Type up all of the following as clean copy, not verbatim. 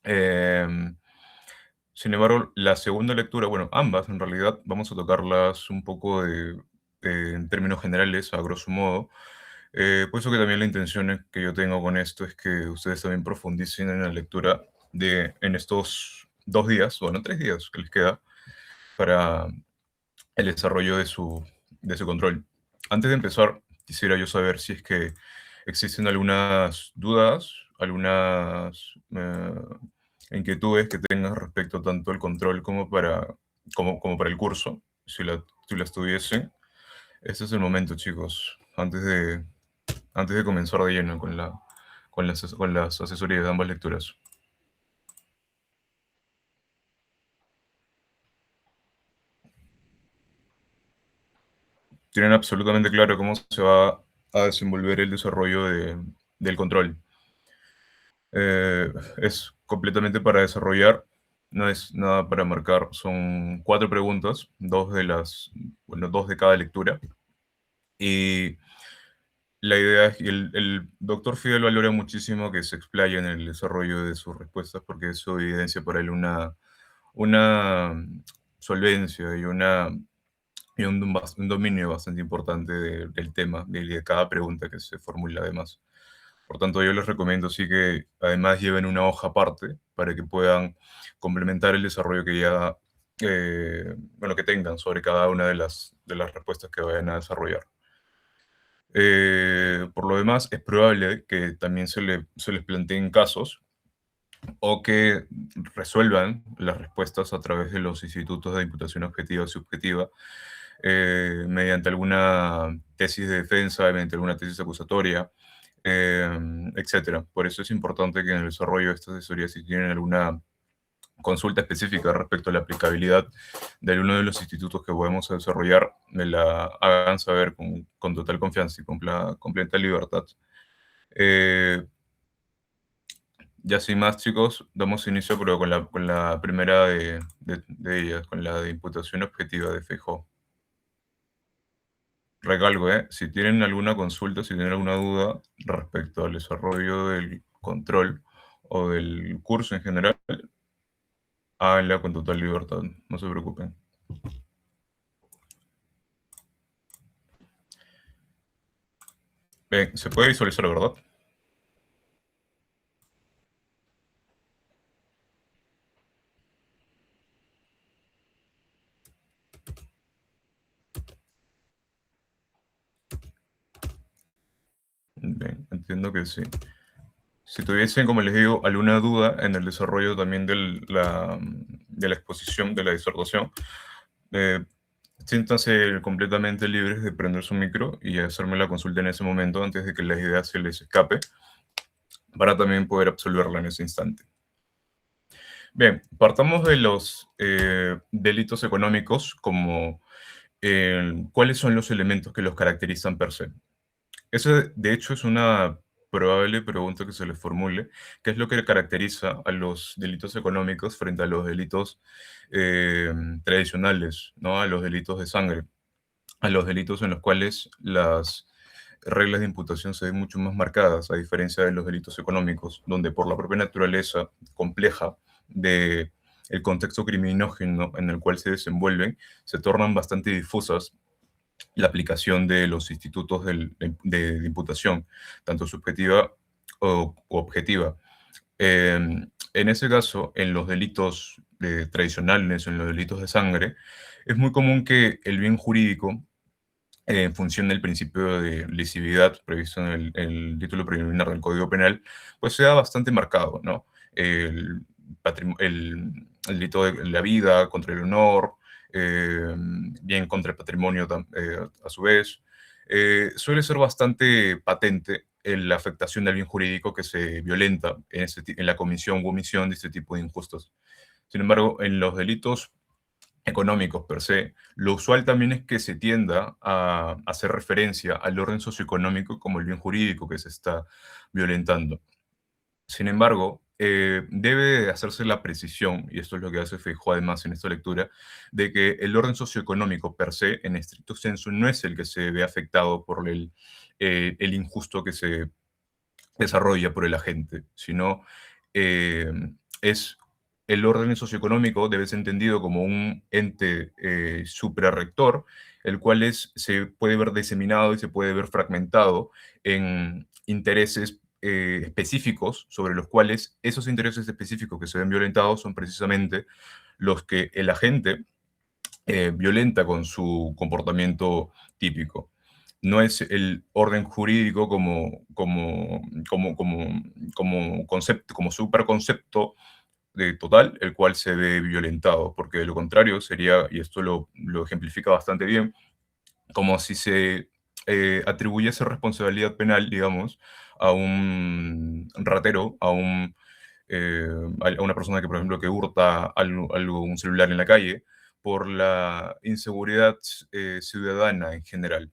Em, Sin embargo, la segunda lectura, bueno, ambas en realidad, vamos a tocarlas un poco en términos generales, a grosso modo. Por eso que también la intención que yo tengo con esto es que ustedes también profundicen en la lectura en estos 2 días, bueno, 3 días que les queda para el desarrollo de su control. Antes de empezar, quisiera yo saber si es que existen algunas dudas, algunas inquietudes que tengas respecto tanto al control como para el curso, si las tuviesen. Este es el momento, chicos, antes de comenzar de lleno con las asesorías de ambas lecturas. Tienen absolutamente claro cómo se va a desenvolver el desarrollo del control. Es completamente para desarrollar, no es nada para marcar. Son 4 preguntas, dos de cada lectura. Y la idea es que el doctor Fidel valora muchísimo que se explaye en el desarrollo de sus respuestas porque eso evidencia para él una solvencia y un dominio bastante importante del tema, de cada pregunta que se formula además. Por tanto, yo les recomiendo sí que además lleven una hoja aparte para que puedan complementar el desarrollo bueno, que tengan sobre cada una de las respuestas que vayan a desarrollar. Por lo demás, es probable que también se les planteen casos o que resuelvan las respuestas a través de los institutos de imputación objetiva y subjetiva, mediante alguna tesis de defensa, mediante alguna tesis acusatoria, etcétera. Por eso es importante que en el desarrollo de estas asesorías, si tienen alguna consulta específica respecto a la aplicabilidad de alguno de los institutos que podemos desarrollar, me la hagan saber con total confianza y con completa libertad. Eh, ya sin más, chicos, damos inicio pero con la primera de ellas, con la de imputación objetiva de FEJO. Recalco, si tienen alguna consulta, si tienen alguna duda respecto al desarrollo del control o del curso en general, háganla con total libertad, no se preocupen. Bien, se puede visualizar, ¿verdad? Bien, entiendo que sí. Si tuviesen, como les digo, alguna duda en el desarrollo también de la exposición, de la disertación, eh, siéntanse completamente libres de prender su micro y hacerme la consulta en ese momento antes de que la idea se les escape, para también poder absolverla en ese instante. Bien, partamos de los delitos económicos como cuáles son los elementos que los caracterizan per se. Eso, de hecho, es una probable pregunta que se les formule. ¿Qué es lo que caracteriza a los delitos económicos frente a los delitos eh, tradicionales, ¿no? A los delitos de sangre, a los delitos en los cuales las reglas de imputación se ven mucho más marcadas, a diferencia de los delitos económicos, donde por la propia naturaleza compleja de el contexto criminógeno en el cual se desenvuelven, se tornan bastante difusas la aplicación de los institutos de imputación, tanto subjetiva o objetiva. En ese caso, en los delitos tradicionales, en los delitos de sangre, es muy común que el bien jurídico, en función del principio de lesividad previsto en el título preliminar del Código Penal, pues sea bastante marcado, ¿no? El, el delito de la vida contra el honor, bien contra el patrimonio a su vez, suele ser bastante patente en la afectación del bien jurídico que se violenta en la comisión u omisión de este tipo de injustos. Sin embargo, en los delitos económicos per se, lo usual también es que se tienda a hacer referencia al orden socioeconómico como el bien jurídico que se está violentando. Sin embargo, debe hacerse la precisión, y esto es lo que hace Feijóo además en esta lectura, de que el orden socioeconómico per se, en estricto senso, no es el que se ve afectado por el injusto que se desarrolla por el agente, sino eh, es el orden socioeconómico debe ser entendido como un ente suprarrector, el cual se puede ver diseminado y se puede ver fragmentado en intereses específicos, sobre los cuales esos intereses específicos que se ven violentados son precisamente los que el agente violenta con su comportamiento típico. No es el orden jurídico como concepto, como superconcepto de total, el cual se ve violentado, porque de lo contrario sería, y esto lo ejemplifica bastante bien, como si se atribuyese responsabilidad penal, digamos, a un ratero, eh, a una persona que, por ejemplo, que hurta un celular en la calle, por la inseguridad ciudadana en general.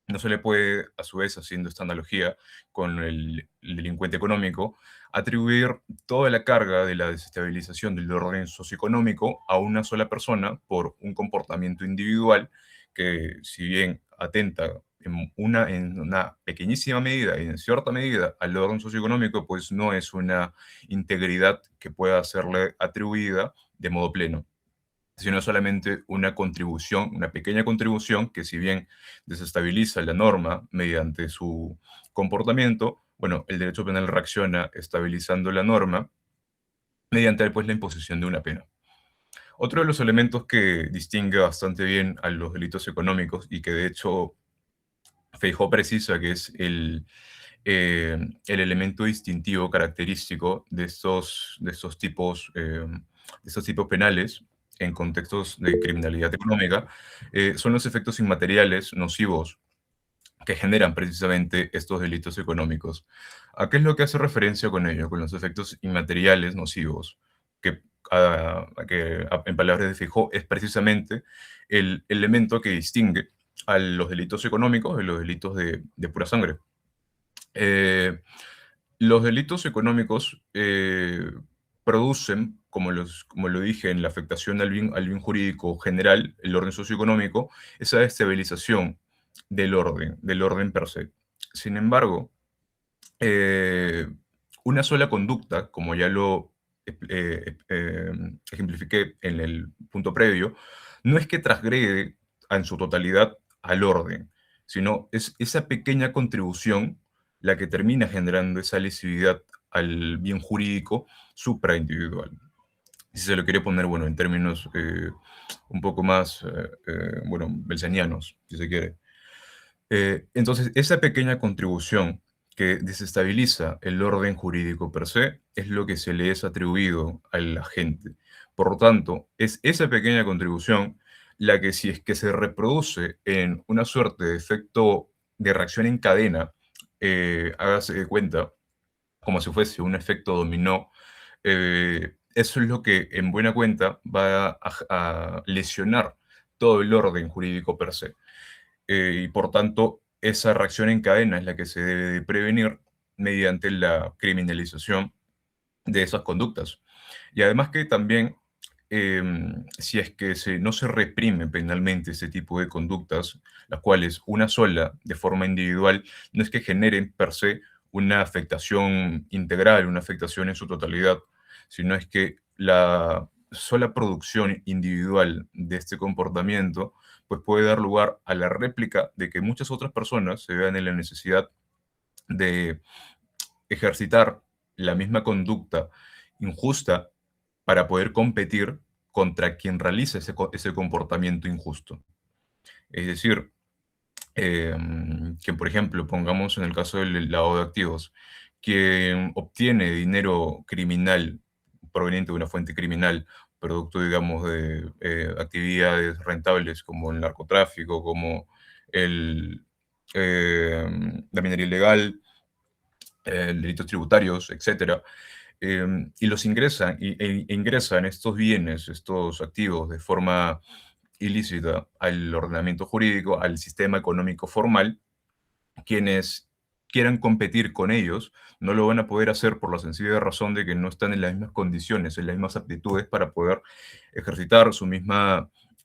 No se le puede, a su vez, haciendo esta analogía con el delincuente económico, atribuir toda la carga de la desestabilización del orden socioeconómico a una sola persona por un comportamiento individual que, si bien atenta en una pequeñísima medida y en cierta medida al orden socioeconómico, pues no es una integridad que pueda serle atribuida de modo pleno, sino solamente una contribución, una pequeña contribución que, si bien desestabiliza la norma mediante su comportamiento, bueno, el derecho penal reacciona estabilizando la norma mediante, pues, la imposición de una pena. Otro de los elementos que distingue bastante bien a los delitos económicos, y que de hecho Feijóo precisa que es el elemento distintivo característico de estos tipos penales en contextos de criminalidad económica, son los efectos inmateriales nocivos que generan precisamente estos delitos económicos. ¿A qué es lo que hace referencia con ello, con los efectos inmateriales nocivos? Que, en palabras de Feijóo, es precisamente el elemento que distingue a los delitos económicos de los delitos de pura sangre. Eh, los delitos económicos producen, como lo dije, en la afectación al bien jurídico general, el orden socioeconómico, esa estabilización del orden per se. Sin embargo, eh, una sola conducta, como ya lo ejemplifiqué en el punto previo, no es que transgrede en su totalidad al orden, sino es esa pequeña contribución la que termina generando esa lesividad al bien jurídico supraindividual. Si se lo quiere poner, bueno, en términos un poco más, bueno, belsenianos, si se quiere. Entonces, esa pequeña contribución que desestabiliza el orden jurídico per se es lo que se le es atribuido al agente. Por lo tanto, es esa pequeña contribución la que, si es que se reproduce en una suerte de efecto de reacción en cadena, hágase de cuenta, como si fuese un efecto dominó, eso es lo que en buena cuenta va a lesionar todo el orden jurídico per se. Y por tanto, esa reacción en cadena es la que se debe de prevenir mediante la criminalización de esas conductas. Y además que también, si es que no se reprime penalmente ese tipo de conductas, las cuales una sola, de forma individual, no es que generen per se una afectación integral, una afectación en su totalidad, sino es que la sola producción individual de este comportamiento pues puede dar lugar a la réplica de que muchas otras personas se vean en la necesidad de ejercitar la misma conducta injusta para poder competir contra quien realiza ese comportamiento injusto. Es decir, que, por ejemplo, pongamos en el caso del lavado de activos, quien obtiene dinero criminal proveniente de una fuente criminal, producto, digamos, de actividades rentables como el narcotráfico, como el, eh, la minería ilegal, delitos tributarios, etcétera, y los ingresan, ingresan estos bienes, estos activos de forma ilícita al ordenamiento jurídico, al sistema económico formal. Quienes quieran competir con ellos no lo van a poder hacer por la sencilla razón de que no están en las mismas condiciones, en las mismas aptitudes para poder ejercitar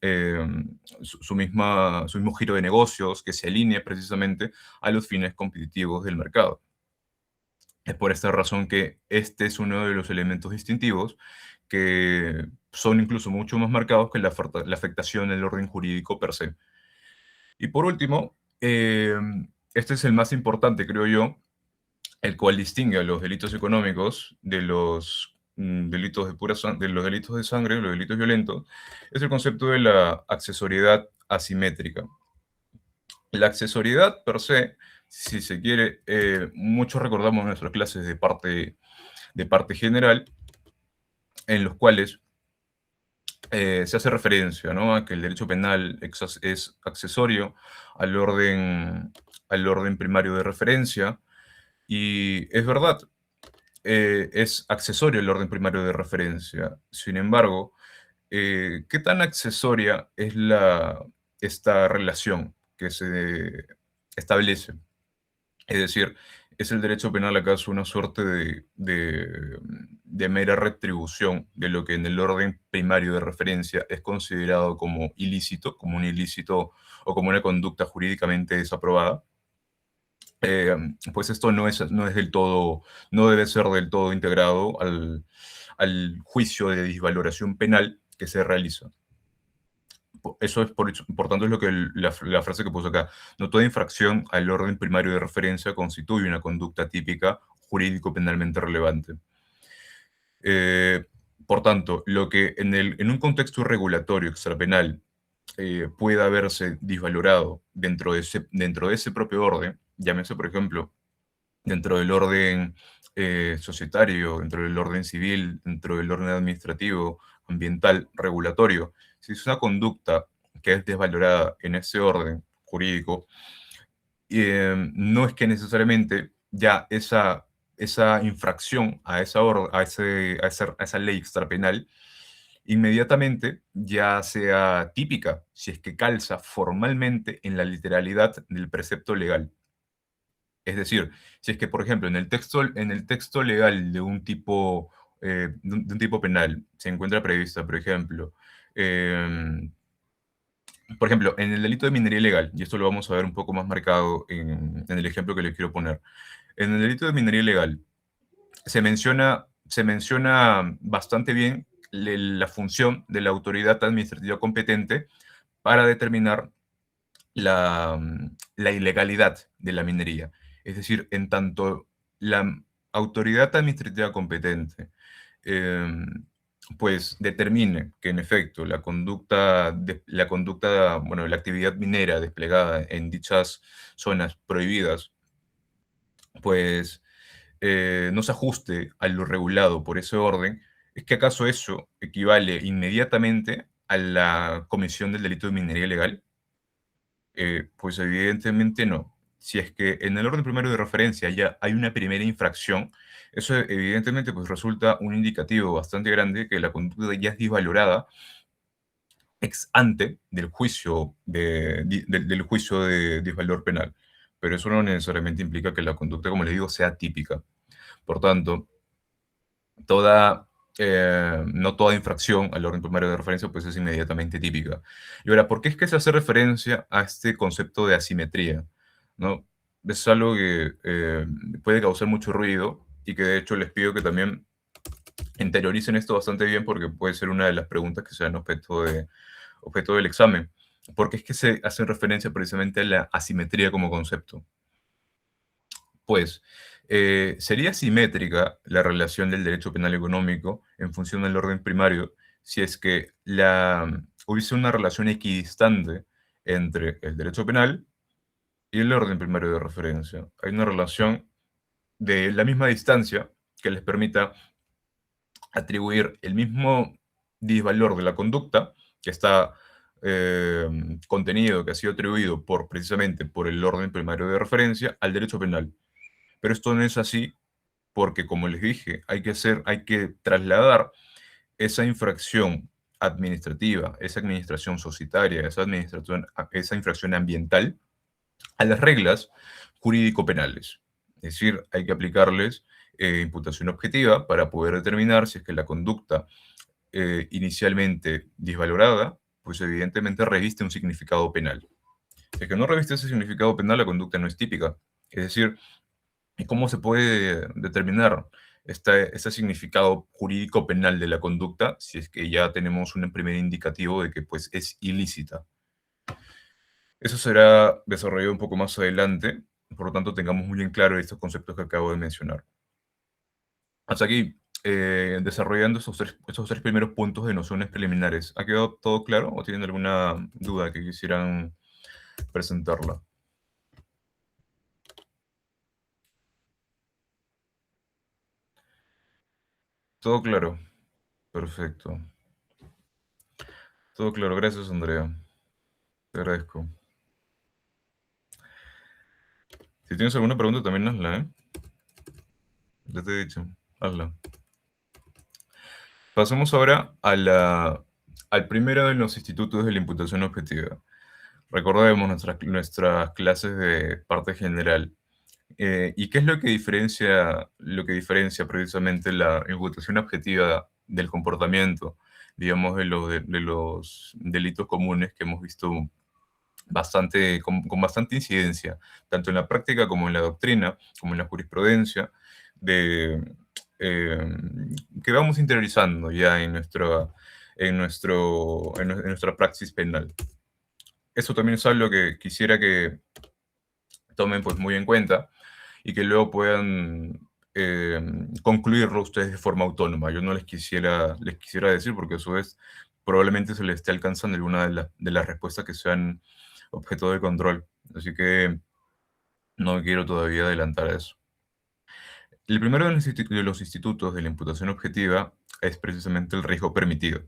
eh, su mismo giro de negocios que se alinee precisamente a los fines competitivos del mercado. Es por esta razón que este es uno de los elementos distintivos que son incluso mucho más marcados que la afectación del orden jurídico per se. Y por último, este es el más importante, creo yo, el cual distingue a los delitos económicos de los delitos de los delitos de sangre, los delitos violentos, es el concepto de la accesoriedad asimétrica. La accesoriedad per se, si se quiere, muchos recordamos nuestras clases de parte general, en los cuales se hace referencia, ¿no?, a que el derecho penal es accesorio al orden primario de referencia, y es verdad, es accesorio el orden primario de referencia. Sin embargo, ¿qué tan accesoria es esta relación que se establece? Es decir, ¿es el derecho penal acaso una suerte de mera retribución de lo que en el orden primario de referencia es considerado como ilícito, como un ilícito o como una conducta jurídicamente desaprobada? Eh, pues esto no es del todo, no debe ser del todo integrado al juicio de disvaloración penal que se realiza. Eso es, por tanto, es lo que la frase que puso acá. No toda infracción al orden primario de referencia constituye una conducta típica jurídico-penalmente relevante. Eh, por tanto, lo que en un contexto regulatorio extrapenal pueda haberse disvalorado dentro de ese propio orden, llámese, por ejemplo, dentro del orden societario, dentro del orden civil, dentro del orden administrativo, ambiental, regulatorio, si es una conducta que es desvalorada en ese orden jurídico, no es que necesariamente ya esa infracción a a esa ley extrapenal inmediatamente ya sea típica, si es que calza formalmente en la literalidad del precepto legal. Es decir, si es que, por ejemplo, en el texto legal de un tipo, de un tipo penal se encuentra prevista, por ejemplo, en el delito de minería ilegal, y esto lo vamos a ver un poco más marcado en el ejemplo que les quiero poner. En el delito de minería ilegal se menciona bastante bien la función de la autoridad administrativa competente para determinar la ilegalidad de la minería. Es decir, en tanto la autoridad administrativa competente pues determine que en efecto bueno, la actividad minera desplegada en dichas zonas prohibidas, pues no se ajuste a lo regulado por ese orden, ¿es que acaso eso equivale inmediatamente a la comisión del delito de minería ilegal? Pues evidentemente no. Si es que en el orden primario de referencia ya hay una primera infracción, eso evidentemente pues resulta un indicativo bastante grande que la conducta ya es disvalorada ex ante del juicio del juicio de disvalor penal. Pero eso no necesariamente implica que la conducta, como les digo, sea típica. Por tanto, toda, no toda infracción al orden primario de referencia pues es inmediatamente típica. Y ahora, ¿por qué es que se hace referencia a este concepto de asimetría? ¿No? Es algo que puede causar mucho ruido y que de hecho les pido que también interioricen esto bastante bien porque puede ser una de las preguntas que sean objeto del examen. ¿Por qué es que se hace referencia precisamente a la asimetría como concepto? Pues sería simétrica la relación del derecho penal económico en función del orden primario si es que hubiese una relación equidistante entre el derecho penal y el orden primario de referencia. Hay una relación de la misma distancia que les permita atribuir el mismo disvalor de la conducta que está contenido, que ha sido atribuido precisamente por el orden primario de referencia al derecho penal. Pero esto no es así porque, como les dije, hay que trasladar esa infracción administrativa, esa administración societaria, esa infracción ambiental a las reglas jurídico-penales. Es decir, hay que aplicarles imputación objetiva para poder determinar si es que la conducta inicialmente disvalorada, pues evidentemente reviste un significado penal. Si es que no reviste ese significado penal, la conducta no es típica. Es decir, ¿Y cómo se puede determinar este significado jurídico penal de la conducta si es que ya tenemos un primer indicativo de que pues, es ilícita? Eso será desarrollado un poco más adelante, por lo tanto tengamos muy en claro estos conceptos que acabo de mencionar. Hasta aquí, desarrollando estos tres primeros puntos de nociones preliminares. ¿Ha quedado todo claro o tienen alguna duda que quisieran presentarla? Todo claro. Perfecto. Todo claro. Gracias, Andrea. Te agradezco. Si tienes alguna pregunta, también hazla, ¿eh? Ya te he dicho. Hazla. Pasamos ahora al primero de los institutos de la imputación objetiva. Recordemos nuestras clases de parte general. ¿Y qué es lo que diferencia precisamente la imputación objetiva del comportamiento, digamos, de los delitos comunes que hemos visto con bastante incidencia, tanto en la práctica como en la doctrina, como en la jurisprudencia, de, eh, que vamos interiorizando ya en nuestra praxis penal? Eso también es algo que quisiera que tomen pues muy en cuenta y que luego puedan concluirlo ustedes de forma autónoma. Yo no les quisiera decir porque a su vez probablemente se les esté alcanzando alguna de las respuestas que sean objeto de control. Así que no quiero todavía adelantar eso. El primero de los institutos de la imputación objetiva es precisamente el riesgo permitido.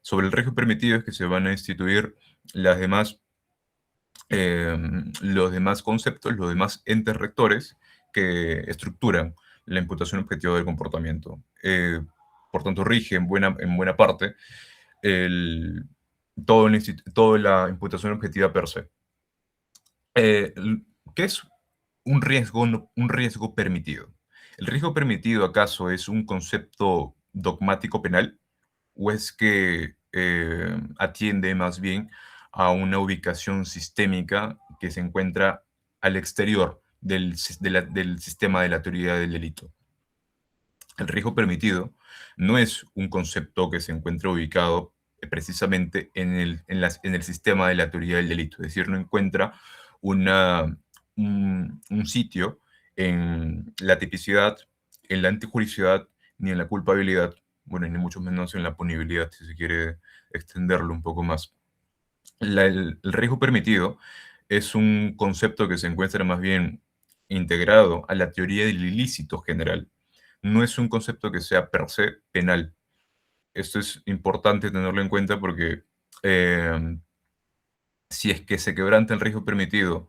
Sobre el riesgo permitido es que se van a instituir las demás los demás conceptos, los demás entes rectores que estructuran la imputación objetiva del comportamiento. Por tanto, rige en buena parte el, toda la imputación objetiva per se. ¿Qué es un riesgo permitido? ¿El riesgo permitido acaso es un concepto dogmático penal o es que atiende más bien a una ubicación sistémica que se encuentra al exterior del sistema de la teoría del delito? El riesgo permitido no es un concepto que se encuentra ubicado precisamente en el sistema de la teoría del delito, es decir, no encuentra un sitio en la tipicidad, en la antijuricidad, ni en la culpabilidad, bueno, ni mucho menos en la punibilidad, si se quiere extenderlo un poco más. El riesgo permitido es un concepto que se encuentra más bien integrado a la teoría del ilícito general. No es un concepto que sea per se penal. Esto es importante tenerlo en cuenta porque eh, si es que se quebranta el riesgo permitido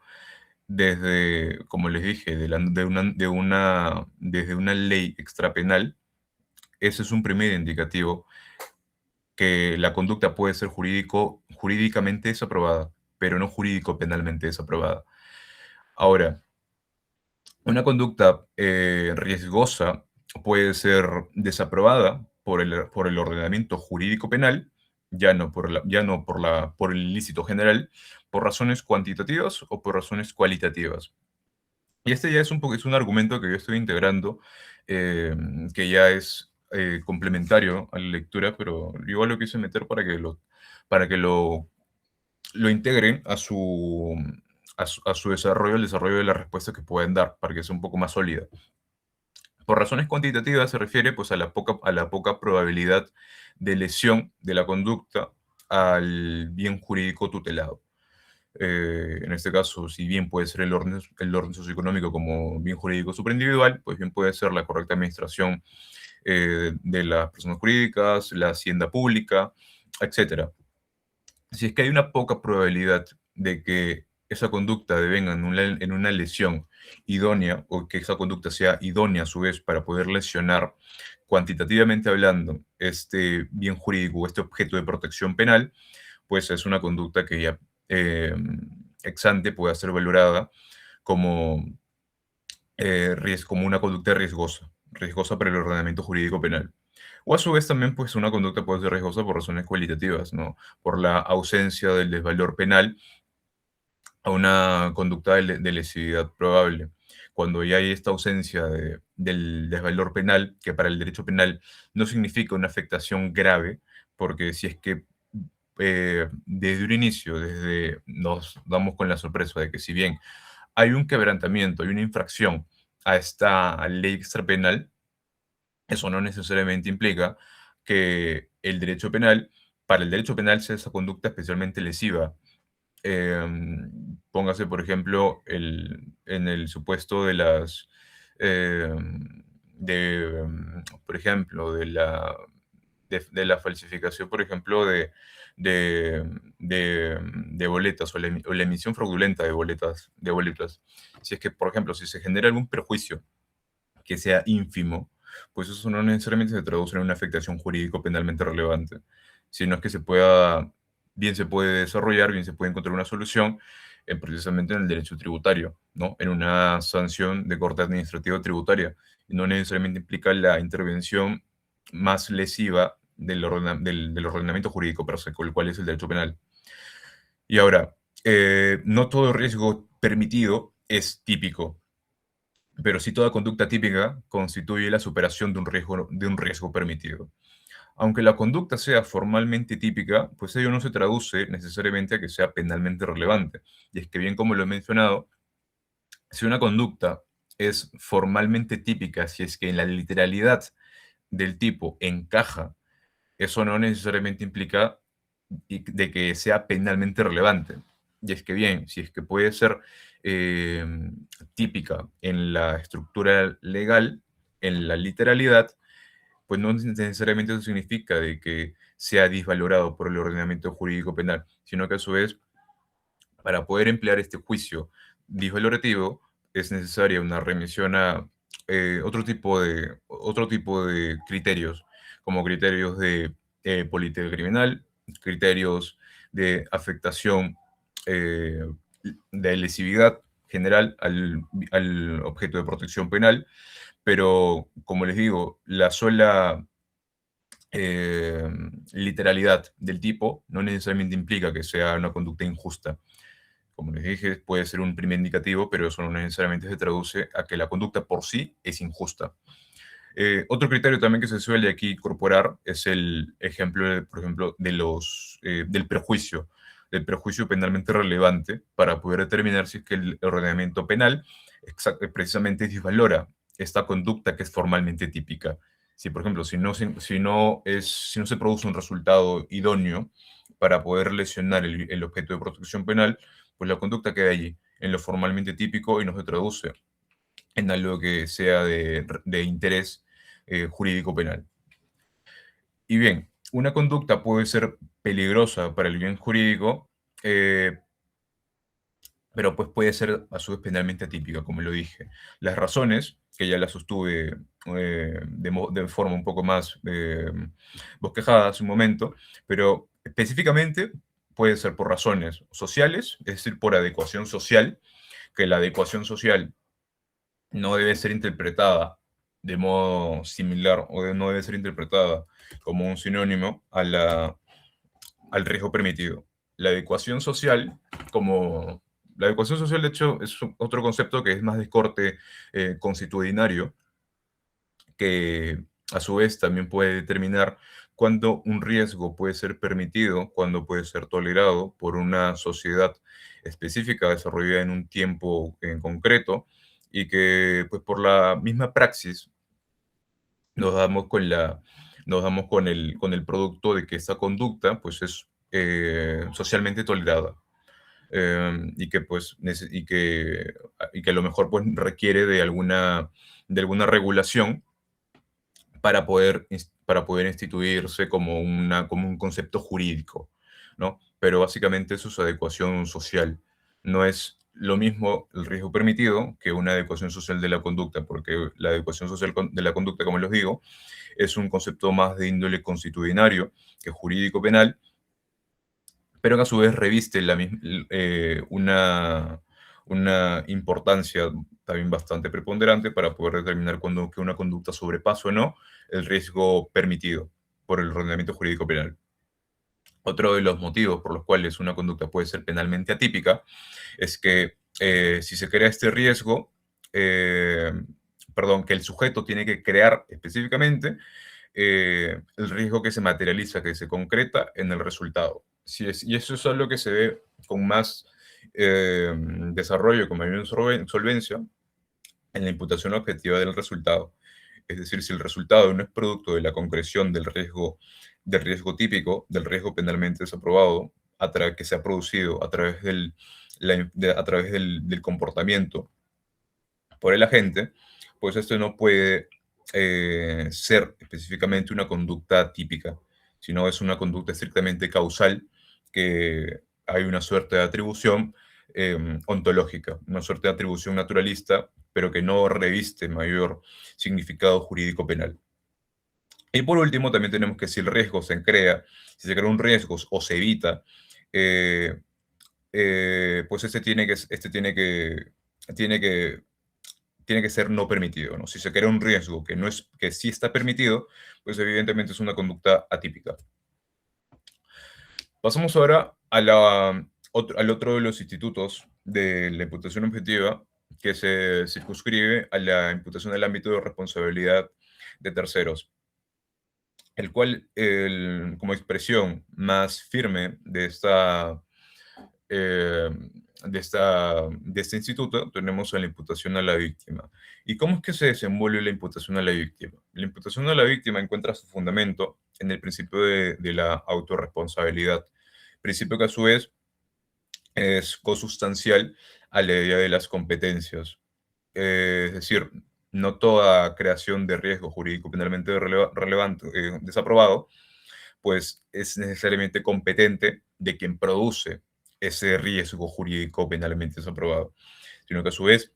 desde, como les dije, desde una ley extrapenal, ese es un primer indicativo que la conducta puede ser jurídicamente desaprobada, pero no jurídico-penalmente desaprobada. Ahora, una conducta riesgosa puede ser desaprobada por el ordenamiento jurídico penal, ya no por el ilícito general, por razones cuantitativas o por razones cualitativas. Y este ya es un argumento que yo estoy integrando, eh, que ya es complementario a la lectura, pero igual lo quise meter para que lo integren a su desarrollo, el desarrollo de la respuesta que pueden dar, para que sea un poco más sólida. Por razones cuantitativas se refiere pues, a la poca probabilidad de lesión de la conducta al bien jurídico tutelado. En este caso, si bien puede ser el orden socioeconómico como bien jurídico superindividual, pues bien puede ser la correcta administración de las personas jurídicas, la hacienda pública, etcétera. Si es que hay una poca probabilidad de que esa conducta devenga en una lesión idónea o que esa conducta sea idónea a su vez para poder lesionar cuantitativamente hablando este bien jurídico o este objeto de protección penal, pues es una conducta que ya eh, ex ante pueda ser valorada como, como una conducta riesgosa para el ordenamiento jurídico penal. O a su vez también, pues, una conducta puede ser riesgosa por razones cualitativas, ¿no? Por la ausencia del desvalor penal a una conducta de lesividad probable. cuando ya hay esta ausencia del desvalor penal, que para el derecho penal no significa una afectación grave, porque si es que desde un inicio, desde nos damos con la sorpresa de que si bien hay un quebrantamiento, hay una infracción a esta ley extrapenal, eso no necesariamente implica que el derecho penal, para el derecho penal, sea esa conducta especialmente lesiva. Póngase, por ejemplo, en el supuesto de las, por ejemplo, de la falsificación, por ejemplo, de boletas o la emisión fraudulenta de boletas. Si es que, por ejemplo, si se genera algún perjuicio que sea ínfimo, pues eso no necesariamente se traduce en una afectación jurídico penalmente relevante, sino es que bien se puede desarrollar, bien se puede encontrar una solución precisamente en el derecho tributario, ¿no? En una sanción de corte administrativa tributaria. Y no necesariamente implica la intervención más lesiva del ordenamiento jurídico per se, con el cual es el derecho penal. Y ahora, no todo riesgo permitido es típico, pero sí toda conducta típica constituye la superación de un riesgo permitido. Aunque la conducta sea formalmente típica, pues ello no se traduce necesariamente a que sea penalmente relevante. Y es que bien como lo he mencionado, si una conducta es formalmente típica, si es que en la literalidad del tipo encaja, eso no necesariamente implica de que sea penalmente relevante. Y es que bien, si es que puede ser eh, típica en la estructura legal, en la literalidad, pues no necesariamente eso significa de que sea disvalorado por el ordenamiento jurídico penal, sino que a su vez, para poder emplear este juicio disvalorativo, es necesaria una remisión a otro tipo de criterios, como criterios de política criminal, criterios de afectación eh, de lesividad general al objeto de protección penal, pero como les digo, la sola eh, literalidad del tipo no necesariamente implica que sea una conducta injusta. Como les dije, puede ser un primer indicativo, pero eso no necesariamente se traduce a que la conducta por sí es injusta. Otro criterio también que se suele aquí incorporar es el ejemplo, por ejemplo, del prejuicio penalmente relevante para poder determinar si es que el ordenamiento penal precisamente disvalora esta conducta que es formalmente típica. Si, por ejemplo, si no se produce un resultado idóneo para poder lesionar el objeto de protección penal, pues la conducta queda allí, en lo formalmente típico y no se traduce en algo que sea de interés jurídico penal. Y bien, una conducta puede ser peligrosa para el bien jurídico, eh, pero pues puede ser a su vez penalmente atípica, como lo dije. Las razones, que ya las sostuve de forma un poco más bosquejada hace un momento, pero específicamente puede ser por razones sociales, es decir, por adecuación social, que la adecuación social no debe ser interpretada de modo similar no debe ser interpretada como un sinónimo al riesgo permitido. La adecuación social, la adecuación social, de hecho, es otro concepto que es más de corte constitucionario, que a su vez también puede determinar cuándo un riesgo puede ser permitido, cuándo puede ser tolerado por una sociedad específica desarrollada en un tiempo en concreto y que pues por la misma praxis nos damos con el producto de que esta conducta pues es socialmente tolerada y que a lo mejor pues requiere de alguna regulación para poder instituirse como un concepto jurídico, ¿no? Pero básicamente eso es adecuación social. No es lo mismo el riesgo permitido que una adecuación social de la conducta, porque la adecuación social de la conducta, como les digo, es un concepto más de índole constitucionario que jurídico penal, pero que a su vez reviste una importancia también bastante preponderante para poder determinar cuándo que una conducta sobrepasa o no el riesgo permitido por el ordenamiento jurídico penal. Otro de los motivos por los cuales una conducta puede ser penalmente atípica es que si se crea este riesgo, eh, perdón, que el sujeto tiene que crear específicamente el riesgo que se materializa, que se concreta en el resultado. Y eso es algo que se ve con más desarrollo, con mayor solvencia en la imputación objetiva del resultado. Es decir, si el resultado no es producto de la concreción del riesgo típico, del riesgo penalmente desaprobado, que se ha producido a través del comportamiento por el agente, pues esto no puede ser específicamente una conducta típica, sino es una conducta estrictamente causal, que hay una suerte de atribución ontológica, una suerte de atribución naturalista, pero que no reviste mayor significado jurídico penal. Y por último, también tenemos que si el riesgo se crea, si se crea un riesgo o se evita, eh, pues tiene que tiene que ser no permitido, ¿no? Si se crea un riesgo que, no es, que sí está permitido, pues evidentemente es una conducta atípica. Pasamos ahora al otro de los institutos de la imputación objetiva, que se circunscribe a la imputación del ámbito de responsabilidad de terceros, el cual, como expresión más firme eh, de este instituto, tenemos a la imputación a la víctima. ¿Y cómo es que se desenvuelve la imputación a la víctima? La imputación a la víctima encuentra su fundamento en el principio de la autorresponsabilidad, principio que a su vez es consustancial a la idea de las competencias. Es decir, no toda creación de riesgo jurídico penalmente relevante, desaprobado, pues es necesariamente competente de quien produce ese riesgo jurídico penalmente desaprobado, sino que a su vez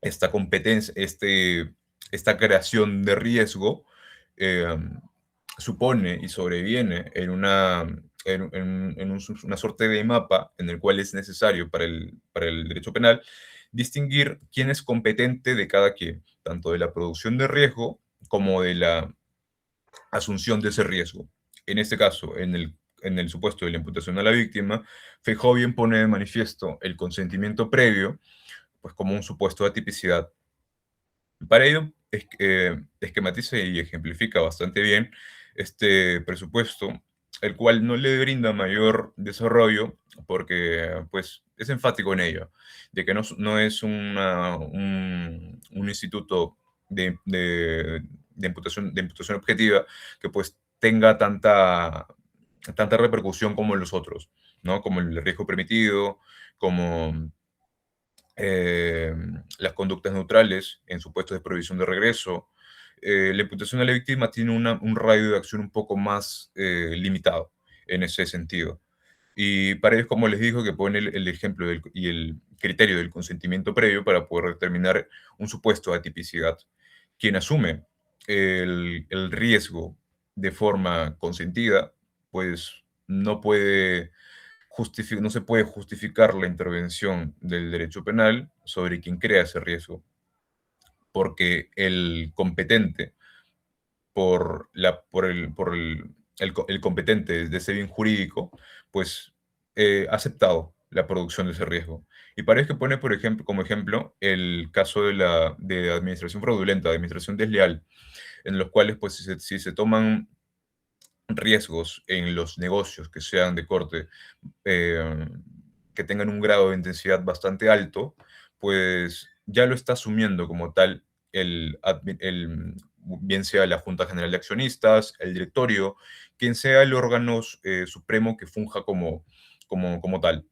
esta competencia, esta creación de riesgo eh, supone y sobreviene en una suerte de mapa en el cual es necesario para el derecho penal distinguir quién es competente de cada quien, tanto de la producción de riesgo como de la asunción de ese riesgo. En este caso, en el supuesto de la imputación a la víctima, Feijóo bien pone de manifiesto el consentimiento previo, pues como un supuesto de atipicidad. Para ello, esquematiza y ejemplifica bastante bien este presupuesto, el cual no le brinda mayor desarrollo porque pues, es enfático en ello, de que no es un instituto de imputación objetiva que pues tenga tanta repercusión como los otros, ¿no? Como el riesgo permitido, como eh, las conductas neutrales en supuestos de prohibición de regreso. La imputación a la víctima tiene un radio de acción un poco más limitado en ese sentido. Y para ello, como les digo, que pone el ejemplo y el criterio del consentimiento previo para poder determinar un supuesto de atipicidad. Quien asume el riesgo de forma consentida, pues no se puede justificar la intervención del derecho penal sobre quien crea ese riesgo, porque el competente el competente de ese bien jurídico, pues ha aceptado la producción de ese riesgo. Y parece que pone, por ejemplo, como ejemplo, el caso de administración fraudulenta, de administración desleal, en los cuales, pues, si se toman riesgos en los negocios que sean de corte eh, que tengan un grado de intensidad bastante alto, pues ya lo está asumiendo como tal bien sea la Junta General de Accionistas, el directorio, quien sea el órgano supremo que funja como tal.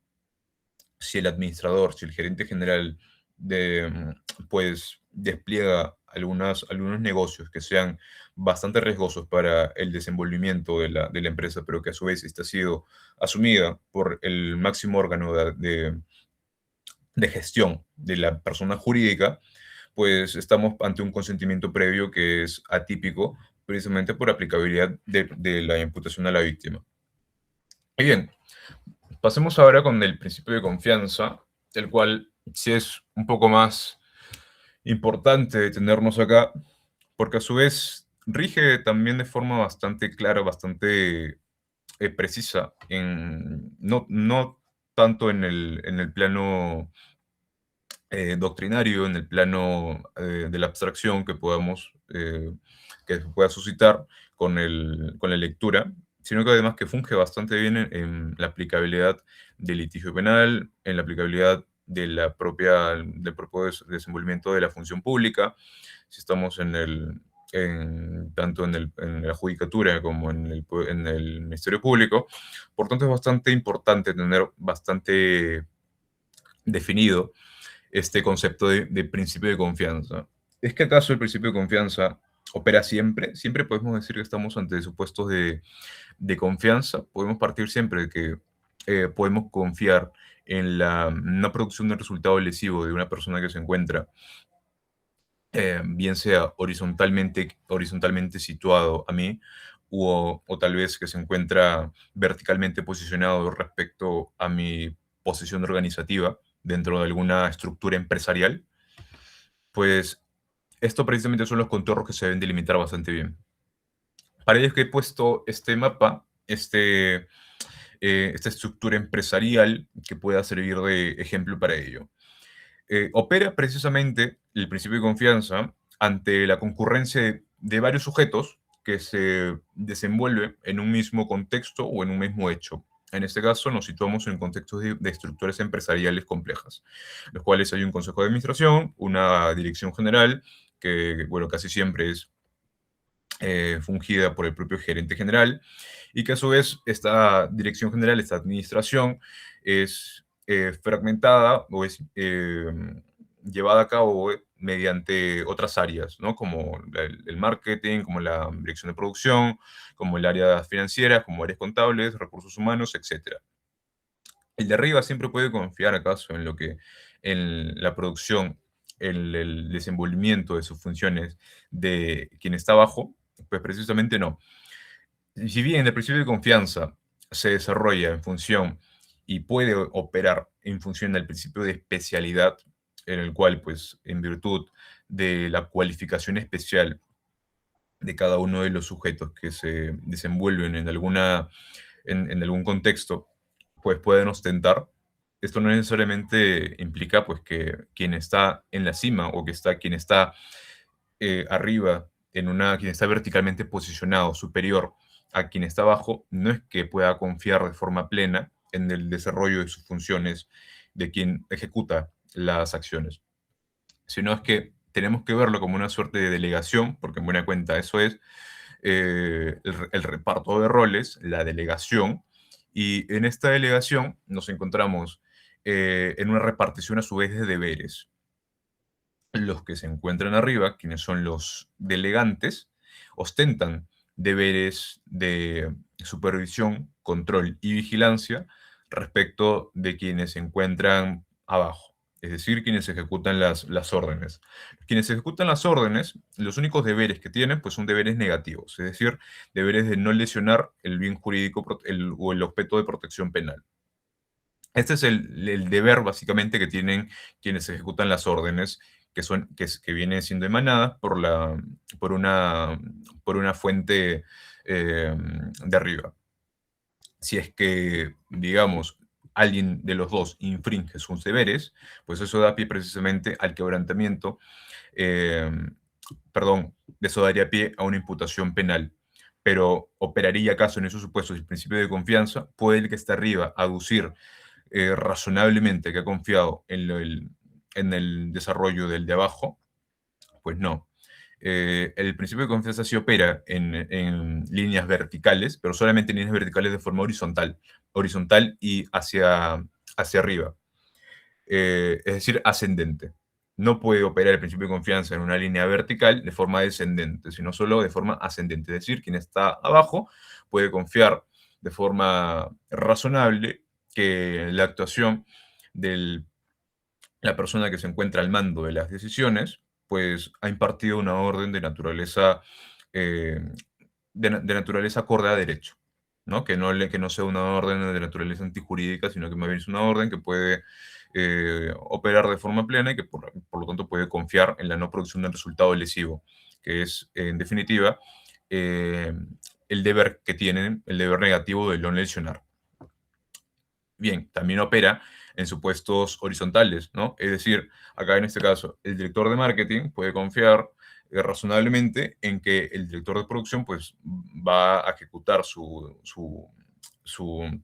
Si el administrador, si el gerente general pues despliega algunos negocios que sean bastante riesgosos para el desenvolvimiento de la empresa, pero que a su vez está sido asumida por el máximo órgano de gestión de la persona jurídica, pues estamos ante un consentimiento previo que es atípico precisamente por aplicabilidad de la imputación a la víctima. Y bien, pasemos ahora con el principio de confianza, el cual sí es un poco más importante detenernos acá, porque a su vez rige también de forma bastante clara, bastante precisa, no tanto en el plano doctrinario, en el plano de la abstracción que podamos, que pueda suscitar con la lectura, sino que además que funge bastante bien en la aplicabilidad del litigio penal, en la aplicabilidad del propio desenvolvimiento de la función pública, si estamos tanto en la judicatura como en el Ministerio Público. Por tanto, es bastante importante tener bastante definido este concepto de principio de confianza. ¿Es que acaso el principio de confianza opera siempre? Siempre podemos decir que estamos ante supuestos de confianza. Podemos partir siempre de que podemos confiar en la no producción de un resultado lesivo de una persona que se encuentra, bien sea horizontalmente situado a mí, o tal vez que se encuentra verticalmente posicionado respecto a mi posición organizativa dentro de alguna estructura empresarial. Pues esto precisamente son los contornos que se deben delimitar bastante bien. Para ello es que he puesto este mapa, esta estructura empresarial que pueda servir de ejemplo para ello. Opera precisamente el principio de confianza ante la concurrencia de varios sujetos que se desenvuelven en un mismo contexto o en un mismo hecho. En este caso nos situamos en contextos de estructuras empresariales complejas, los cuales hay un consejo de administración, una dirección general, que bueno, casi siempre es fungida por el propio gerente general, y que a su vez esta dirección general, esta administración, es fragmentada o es llevada a cabo mediante otras áreas, ¿no? Como el marketing, como la dirección de producción, como el área financiera, como áreas contables, recursos humanos, etcétera. El de arriba siempre puede confiar acaso en lo que en la producción, en el desenvolvimiento de sus funciones de quien está abajo, pues precisamente no. Si bien el principio de confianza se desarrolla en función y puede operar en función del principio de especialidad, en el cual, pues, en virtud de la cualificación especial de cada uno de los sujetos que se desenvuelven en algún contexto, pues pueden ostentar. Esto no necesariamente implica pues que quien está en la cima o quien está arriba, quien está verticalmente posicionado, superior a quien está abajo, no es que pueda confiar de forma plena en el desarrollo de sus funciones de quien ejecuta las acciones, sino es que tenemos que verlo como una suerte de delegación, porque en buena cuenta eso es el reparto de roles, la delegación, y en esta delegación nos encontramos en una repartición a su vez de deberes. Los que se encuentran arriba, quienes son los delegantes, ostentan deberes de supervisión, control y vigilancia respecto de quienes se encuentran abajo, es decir, quienes ejecutan las órdenes. Quienes ejecutan las órdenes, los únicos deberes que tienen, pues son deberes negativos, es decir, deberes de no lesionar el bien jurídico o el objeto de protección penal. Este es el deber básicamente que tienen quienes ejecutan las órdenes que vienen siendo emanadas por una fuente de arriba. Si es que, digamos, alguien de los dos infringe sus deberes, pues eso da pie precisamente al quebrantamiento, eh, perdón, eso daría pie a una imputación penal. Pero operaría acaso en esos supuestos el principio de confianza, puede el que está arriba aducir razonablemente que ha confiado en el desarrollo del de abajo, pues no. El principio de confianza sí opera en líneas verticales, pero solamente en líneas verticales de forma horizontal y hacia arriba, es decir, ascendente. No puede operar el principio de confianza en una línea vertical de forma descendente, sino solo de forma ascendente. Es decir, quien está abajo puede confiar de forma razonable que la actuación de la persona que se encuentra al mando de las decisiones, pues ha impartido una orden de naturaleza, eh, de naturaleza acorde a derecho, ¿no? Que no sea una orden de naturaleza antijurídica, sino que más bien es una orden que puede operar de forma plena y que por lo tanto puede confiar en la no producción del resultado lesivo, que es, en definitiva, eh, el deber que tienen, el deber negativo de no lesionar. Bien, también opera en supuestos horizontales, ¿no? Es decir, acá en este caso, el director de marketing puede confiar razonablemente en que el director de producción pues va a ejecutar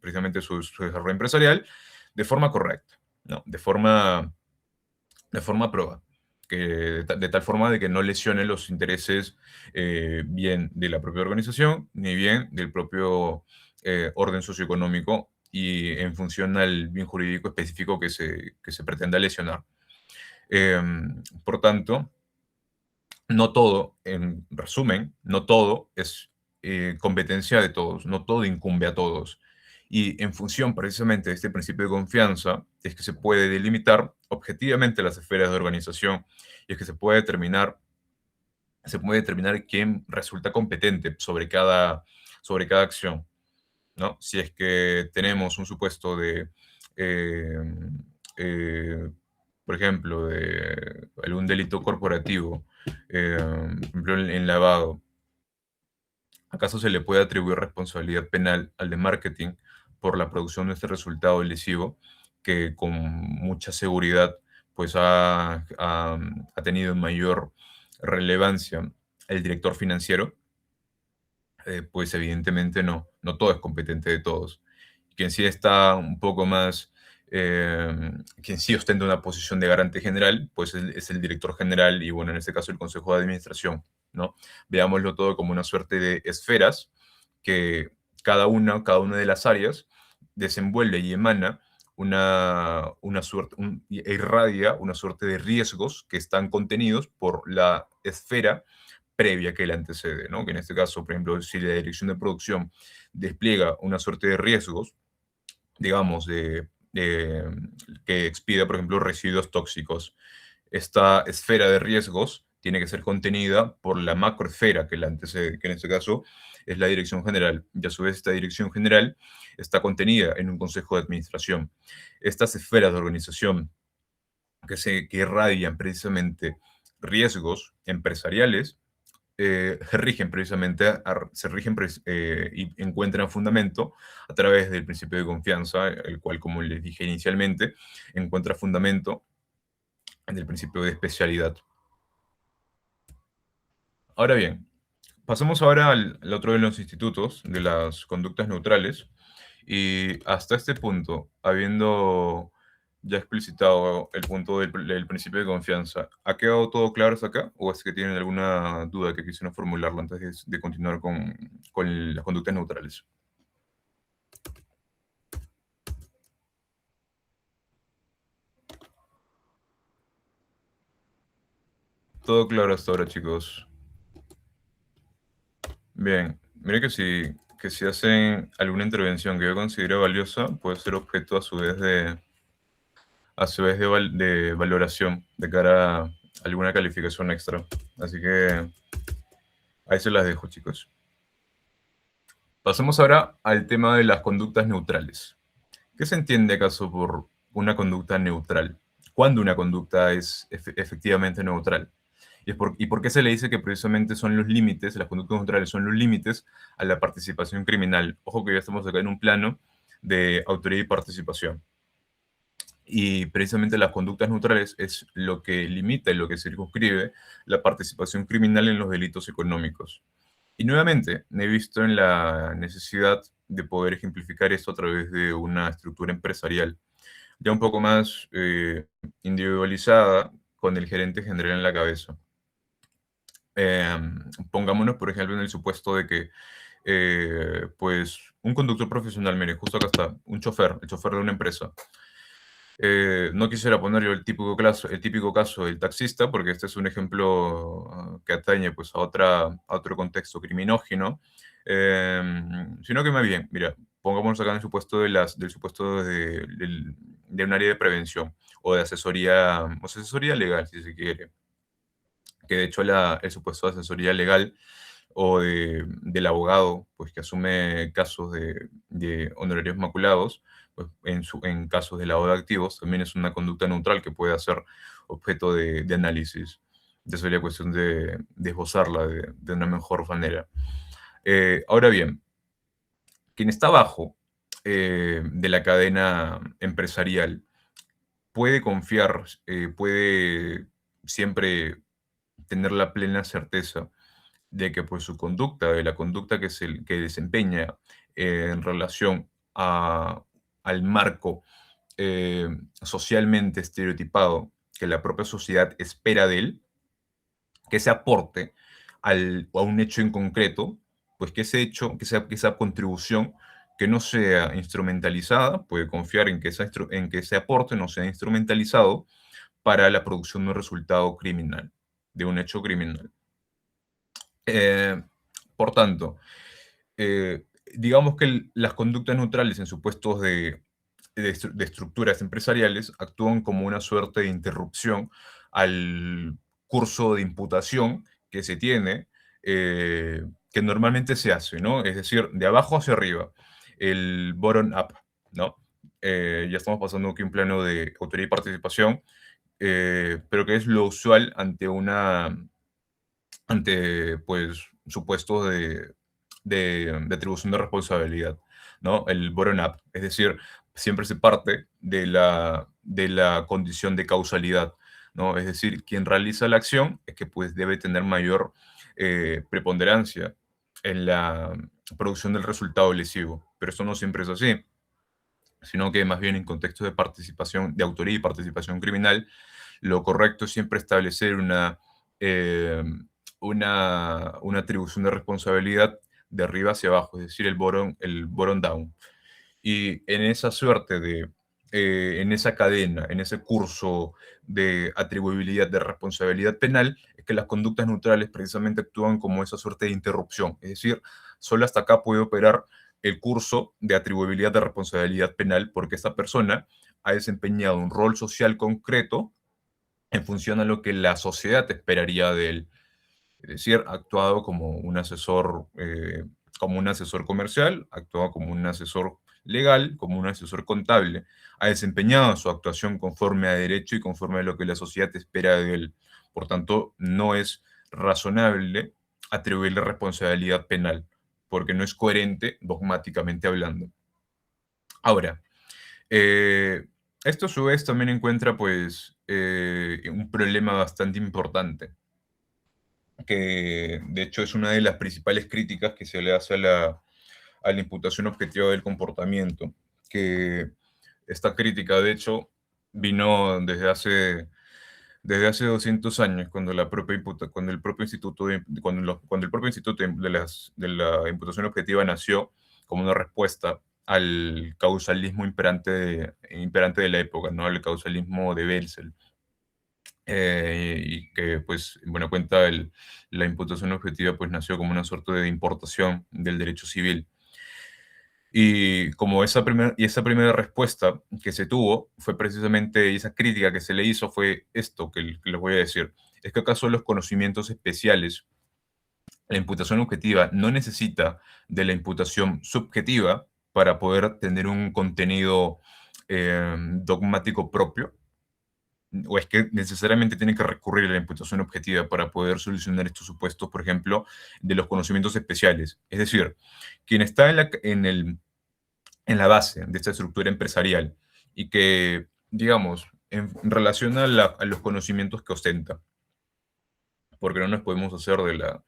precisamente su desarrollo empresarial de forma correcta, ¿no? De forma proba, que de tal forma de que no lesione los intereses bien de la propia organización ni bien del propio orden socioeconómico y en función al bien jurídico específico que se pretenda lesionar. Eh, por tanto, no todo, en resumen, no todo es competencia de todos, no todo incumbe a todos. Y en función precisamente de este principio de confianza, es que se puede delimitar objetivamente las esferas de organización y es que se puede determinar quién resulta competente sobre cada acción, ¿no? Si es que tenemos un supuesto de, eh, eh, por ejemplo, de algún delito corporativo, por ejemplo, en lavado, ¿acaso se le puede atribuir responsabilidad penal al de marketing por la producción de este resultado lesivo que con mucha seguridad pues ha tenido mayor relevancia el director financiero? Pues evidentemente no, no todo es competente de todos. Quien sí está un poco más, quien sí ostenta una posición de garante general, pues es el director general y bueno, en este caso el consejo de administración, ¿no? Veámoslo todo como una suerte de esferas que cada una de las áreas desenvuelve y emana una suerte, irradia una suerte de riesgos que están contenidos por la esfera previa que le antecede, ¿no? Que en este caso, por ejemplo, si la dirección de producción despliega una suerte de riesgos, digamos, que expida, por ejemplo, residuos tóxicos, esta esfera de riesgos tiene que ser contenida por la macroesfera que la antecede, que en este caso es la dirección general. Y a su vez, esta dirección general está contenida en un consejo de administración. Estas esferas de organización que irradian precisamente riesgos empresariales rigen precisamente, se rigen y encuentran fundamento a través del principio de confianza, el cual, como les dije inicialmente, encuentra fundamento en el principio de especialidad. Ahora bien, pasemos ahora al otro de los institutos, de las conductas neutrales, y hasta este punto, habiendo ya explicitado el punto del principio de confianza, ¿ha quedado todo claro hasta acá? ¿O es que tienen alguna duda que quisieran formularlo antes de continuar con las conductas neutrales? Todo claro hasta ahora, chicos. Bien, mire que si hacen alguna intervención que yo considere valiosa, puede ser objeto a su vez de valoración de cara a alguna calificación extra. Así que ahí se las dejo, chicos. Pasemos ahora al tema de las conductas neutrales. ¿Qué se entiende acaso por una conducta neutral? ¿Cuándo una conducta es efectivamente neutral? ¿Y por qué se le dice que precisamente son los límites, las conductas neutrales son los límites a la participación criminal? Ojo que ya estamos acá en un plano de autoridad y participación. Y precisamente las conductas neutrales es lo que limita y lo que circunscribe la participación criminal en los delitos económicos. Y nuevamente, me he visto en la necesidad de poder ejemplificar esto a través de una estructura empresarial, ya un poco más individualizada, con el gerente general en la cabeza. Pongámonos, por ejemplo, en el supuesto de que, pues, un conductor profesional, mire, justo acá está, el chofer de una empresa. No quisiera poner yo el típico caso del taxista, porque este es un ejemplo que atañe pues, a otro contexto criminógeno, sino que más bien, mira, pongámonos acá en el supuesto del supuesto de un área de prevención o de asesoría legal, si se quiere, que de hecho el supuesto de asesoría legal o del abogado pues, que asume casos de honorarios maculados, pues, en casos de lavado de activos, también es una conducta neutral que puede ser objeto de análisis. Ya sería cuestión de esbozarla de una mejor manera. Ahora bien, quien está abajo de la cadena empresarial, puede confiar, puede siempre tener la plena certeza de que pues su conducta, de la conducta que desempeña en relación al marco socialmente estereotipado que la propia sociedad espera de él, que ese aporte a un hecho en concreto, pues que ese hecho, que esa contribución, que no sea instrumentalizada, puede confiar en que, en que ese aporte no sea instrumentalizado para la producción de un resultado criminal, de un hecho criminal. Eh, por tanto, digamos que las conductas neutrales en supuestos de estructuras empresariales actúan como una suerte de interrupción al curso de imputación que se tiene, que normalmente se hace, ¿no? Es decir, de abajo hacia arriba, el bottom-up, ¿no? Ya estamos pasando aquí un plano de autoría y participación, pero que es lo usual ante pues, supuestos de atribución de responsabilidad, ¿no? El bottom-up, es decir, siempre se parte de la condición de causalidad, ¿no? Es decir, quien realiza la acción es que pues debe tener mayor preponderancia en la producción del resultado lesivo, pero eso no siempre es así, sino que más bien en contextos de participación, de autoría y participación criminal, lo correcto es siempre establecer eh, una atribución de responsabilidad de arriba hacia abajo, es decir, el bottom down. Y en esa suerte en esa cadena, en ese curso de atribuibilidad de responsabilidad penal, es que las conductas neutrales precisamente actúan como esa suerte de interrupción. Es decir, solo hasta acá puede operar el curso de atribuibilidad de responsabilidad penal porque esta persona ha desempeñado un rol social concreto en función a lo que la sociedad esperaría de él. Es decir, ha actuado como un asesor comercial, ha actuado como un asesor legal, como un asesor contable. Ha desempeñado su actuación conforme a derecho y conforme a lo que la sociedad espera de él. Por tanto, no es razonable atribuirle responsabilidad penal, porque no es coherente dogmáticamente hablando. Ahora, eh, esto a su vez también encuentra pues un problema bastante importante, que de hecho es una de las principales críticas que se le hace a la imputación objetiva del comportamiento, que esta crítica de hecho vino desde hace 200 años, cuando, cuando el propio instituto, cuando el propio instituto de la imputación objetiva nació como una respuesta al causalismo imperante de la época, ¿no? Al causalismo de Belzel, y que, pues, en buena cuenta, la imputación objetiva, pues, nació como una suerte de importación del derecho civil. Y como esa primera respuesta que se tuvo fue precisamente, y esa crítica que se le hizo fue esto que les voy a decir. ¿Es que acaso los conocimientos especiales, la imputación objetiva, no necesita de la imputación subjetiva para poder tener un contenido dogmático propio? ¿O es que necesariamente tiene que recurrir a la imputación objetiva para poder solucionar estos supuestos, por ejemplo, de los conocimientos especiales? Es decir, quien está en la base de esta estructura empresarial y que, digamos, en relación a los conocimientos que ostenta, porque no nos podemos hacer de la,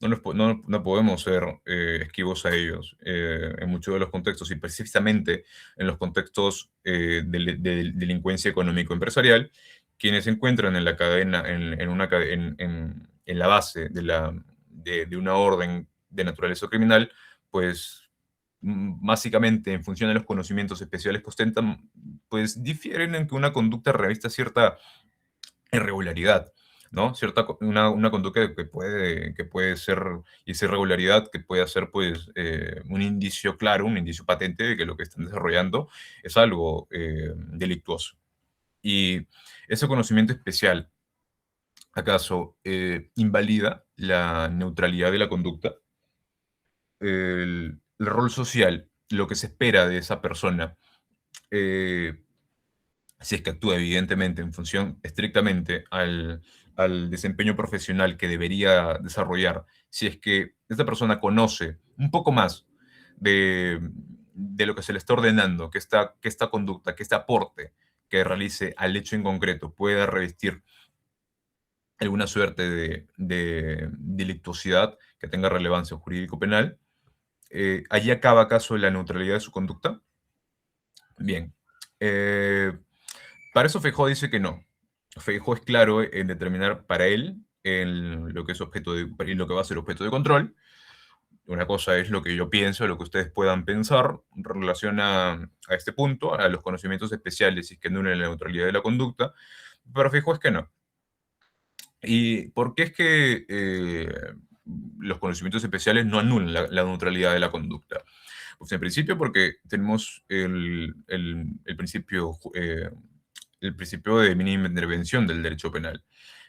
no podemos ser esquivos a ellos en muchos de los contextos y precisamente en los contextos de delincuencia económico-empresarial, quienes se encuentran en la cadena, en la base de una orden de naturaleza criminal, pues básicamente en función de los conocimientos especiales que ostentan, pues difieren en que una conducta revista cierta irregularidad, ¿no? Una conducta que puede ser, y esa irregularidad que puede ser, pues, un indicio claro, un indicio patente de que lo que están desarrollando es algo delictuoso. Y ese conocimiento especial, ¿acaso invalida la neutralidad de la conducta? El rol social, lo que se espera de esa persona, eh, si es que actúa evidentemente en función estrictamente al desempeño profesional que debería desarrollar, si es que esta persona conoce un poco más de lo que se le está ordenando, que esta conducta, que este aporte que realice al hecho en concreto pueda revestir alguna suerte de delictuosidad que tenga relevancia jurídico-penal, allí acaba acaso la neutralidad de su conducta. Bien. Para eso Feijóo dice que no. Feijóo es claro en determinar para él en lo que es objeto y lo que va a ser objeto de control. Una cosa es lo que yo pienso, lo que ustedes puedan pensar en relación a este punto, a los conocimientos especiales y que anulen la neutralidad de la conducta, pero Feijóo es que no. ¿Y por qué es que los conocimientos especiales no anulan la neutralidad de la conducta? Pues en principio porque tenemos el principio de mínima intervención del derecho penal,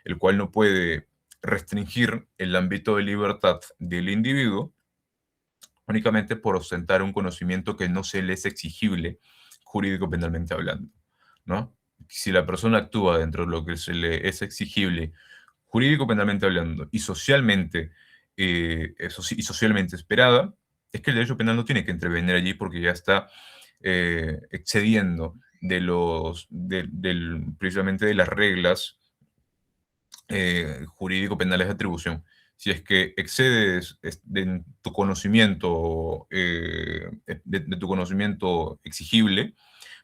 el cual no puede restringir el ámbito de libertad del individuo únicamente por ostentar un conocimiento que no se le es exigible jurídico-penalmente hablando, ¿no? Si la persona actúa dentro de lo que se le es exigible jurídico-penalmente hablando y socialmente, y socialmente esperada, es que el derecho penal no tiene que intervenir allí porque ya está excediendo precisamente de las reglas jurídico-penales de atribución. Si es que excedes de tu conocimiento, de tu conocimiento exigible,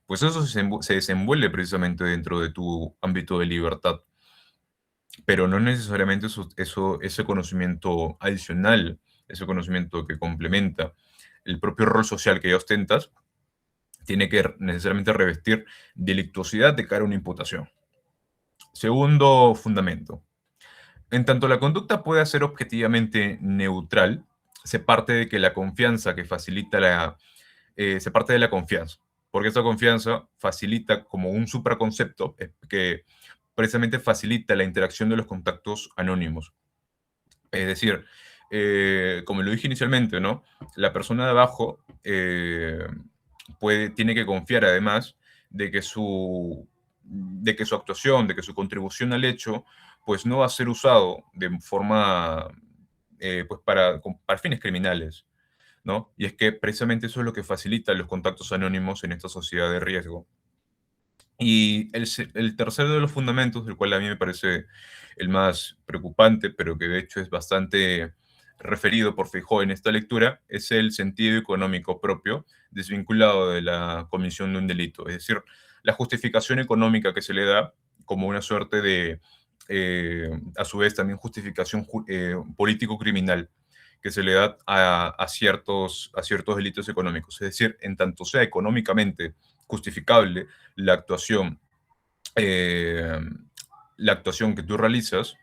pues eso se desenvuelve precisamente dentro de tu ámbito de libertad. Pero no necesariamente ese conocimiento adicional, ese conocimiento que complementa el propio rol social que ya ostentas, tiene que necesariamente revestir delictuosidad de cara a una imputación. Segundo fundamento. En tanto la conducta pueda ser objetivamente neutral, se parte de que la confianza que facilita se parte de la confianza, porque esa confianza facilita como un supraconcepto que precisamente facilita la interacción de los contactos anónimos. Es decir, como lo dije inicialmente, ¿no? La persona de abajo tiene que confiar además de que su actuación, de que su contribución al hecho, pues no va a ser usado de forma, pues para fines criminales, ¿no? Y es que precisamente eso es lo que facilita los contactos anónimos en esta sociedad de riesgo. Y el tercero de los fundamentos, el cual a mí me parece el más preocupante, pero que de hecho es bastante referido por Feijóo en esta lectura, es el sentido económico propio, desvinculado de la comisión de un delito. Es decir, la justificación económica que se le da como una suerte de, a su vez, también justificación político-criminal que se le da a ciertos delitos económicos. Es decir, en tanto sea económicamente justificable la actuación, eh, la actuación que tú realizas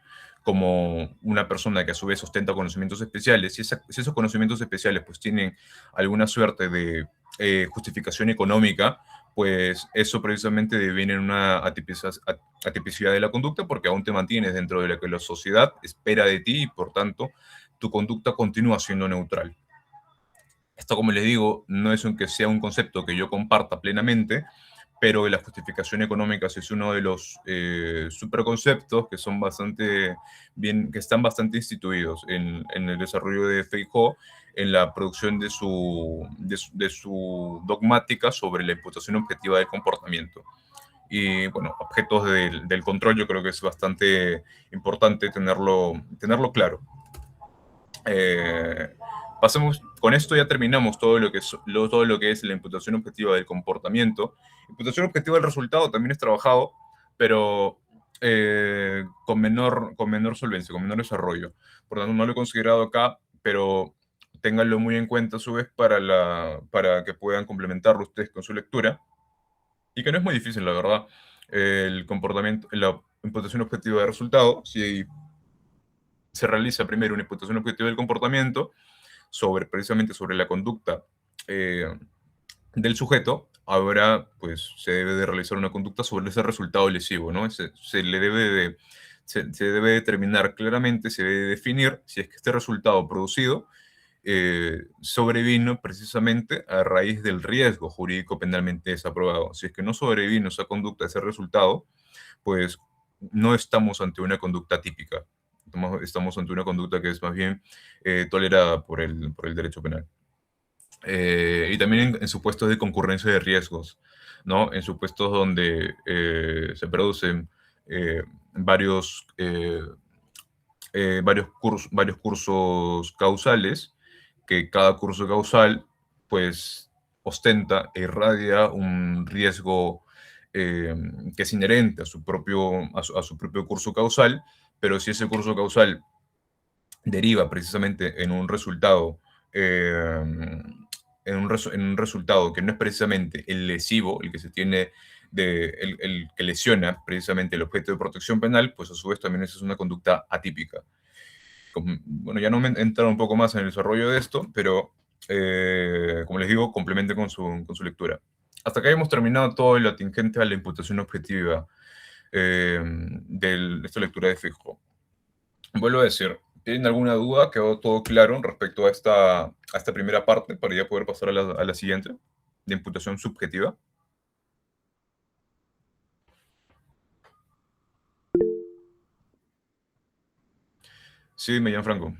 como una persona que a su vez ostenta conocimientos especiales, si esos conocimientos especiales pues tienen alguna suerte de justificación económica, pues eso precisamente deviene en una atipicidad de la conducta porque aún te mantienes dentro de lo que la sociedad espera de ti y por tanto tu conducta continúa siendo neutral. Esto, como les digo, no es que sea un concepto que yo comparta plenamente, pero la justificación económica es uno de los superconceptos que son que están bastante instituidos en el desarrollo de Feijóo, en la producción de su dogmática sobre la imputación objetiva del comportamiento. Y bueno, objetos del control yo creo que es bastante importante tenerlo claro. Pasemos, con esto ya terminamos todo lo que es la imputación objetiva del comportamiento. Imputación objetiva del resultado también es trabajado, pero con menor solvencia, con menor desarrollo. Por tanto, no lo he considerado acá, pero ténganlo muy en cuenta a su vez para que puedan complementarlo ustedes con su lectura. Y que no es muy difícil, la verdad. El comportamiento, la imputación objetiva de resultado, si se realiza primero una imputación objetiva del comportamiento, precisamente sobre la conducta del sujeto, ahora pues se debe de realizar una conducta sobre ese resultado lesivo, ¿no? Se debe determinar claramente, se debe definir si es que este resultado producido sobrevino precisamente a raíz del riesgo jurídico penalmente desaprobado. Si es que no sobrevino esa conducta, ese resultado, pues no estamos ante una conducta típica. Estamos ante una conducta que es más bien tolerada por el derecho penal. Y también en supuestos de concurrencia de riesgos, ¿no? En supuestos donde se producen eh, varios, varios cursos causales, que cada curso causal, pues, ostenta e irradia un riesgo eh, que es inherente a su propio curso causal, pero si ese curso causal deriva precisamente en un resultado, eh, en un resultado que no es precisamente el lesivo, el que se tiene el que lesiona precisamente el objeto de protección penal, pues a su vez también esa es una conducta atípica. Bueno, ya no me he entrado un poco más en el desarrollo de esto, pero como les digo, complemente con su lectura. Hasta acá hemos terminado todo lo atingente a la imputación objetiva de esta lectura de fijo. Vuelvo a decir, ¿tienen alguna duda? ¿Quedó todo claro respecto a esta primera parte para ya poder pasar a la siguiente, de imputación subjetiva? Sí, me llamo Franco.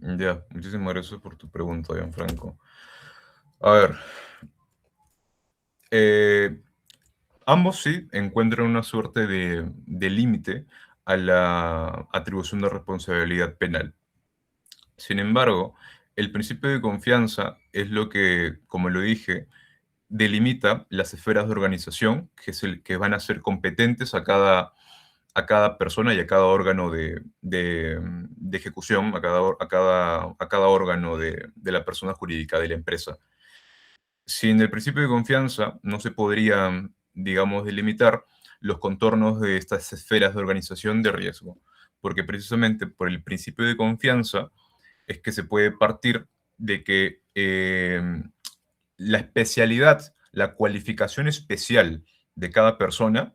Ya, muchísimas gracias por tu pregunta, Gianfranco. A ver, eh, ambos sí encuentran una suerte de límite a la atribución de responsabilidad penal. Sin embargo, el principio de confianza es lo que, como lo dije, delimita las esferas de organización que van a ser competentes a cada persona y a cada órgano de ejecución, a cada órgano de la persona jurídica, de la empresa. Sin el principio de confianza no se podrían, digamos, delimitar los contornos de estas esferas de organización de riesgo, porque precisamente por el principio de confianza es que se puede partir de que la especialidad, la cualificación especial de cada persona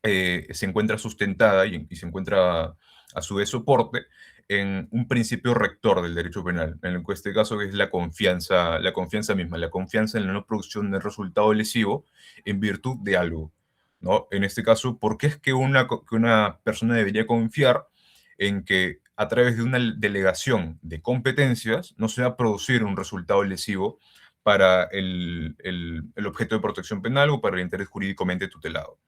se encuentra sustentada y se encuentra a su vez soporte en un principio rector del derecho penal, en este caso que es la confianza misma, la confianza en la no producción de resultado lesivo en virtud de algo, ¿no? En este caso, ¿por qué es que que una persona debería confiar en que a través de una delegación de competencias no se va a producir un resultado lesivo para el objeto de protección penal o para el interés jurídicamente tutelado?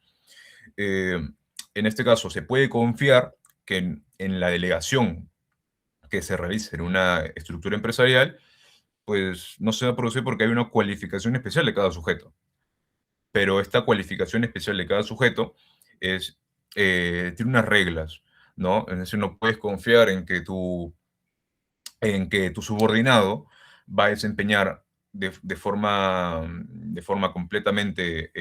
eh, en este caso, se puede confiar que en la delegación que se realice en una estructura empresarial, pues no se va a producir porque hay una cualificación especial de cada sujeto. Pero esta cualificación especial de cada sujeto es, tiene unas reglas, ¿no? Es decir, no puedes confiar en que tu subordinado va a desempeñar de forma completamente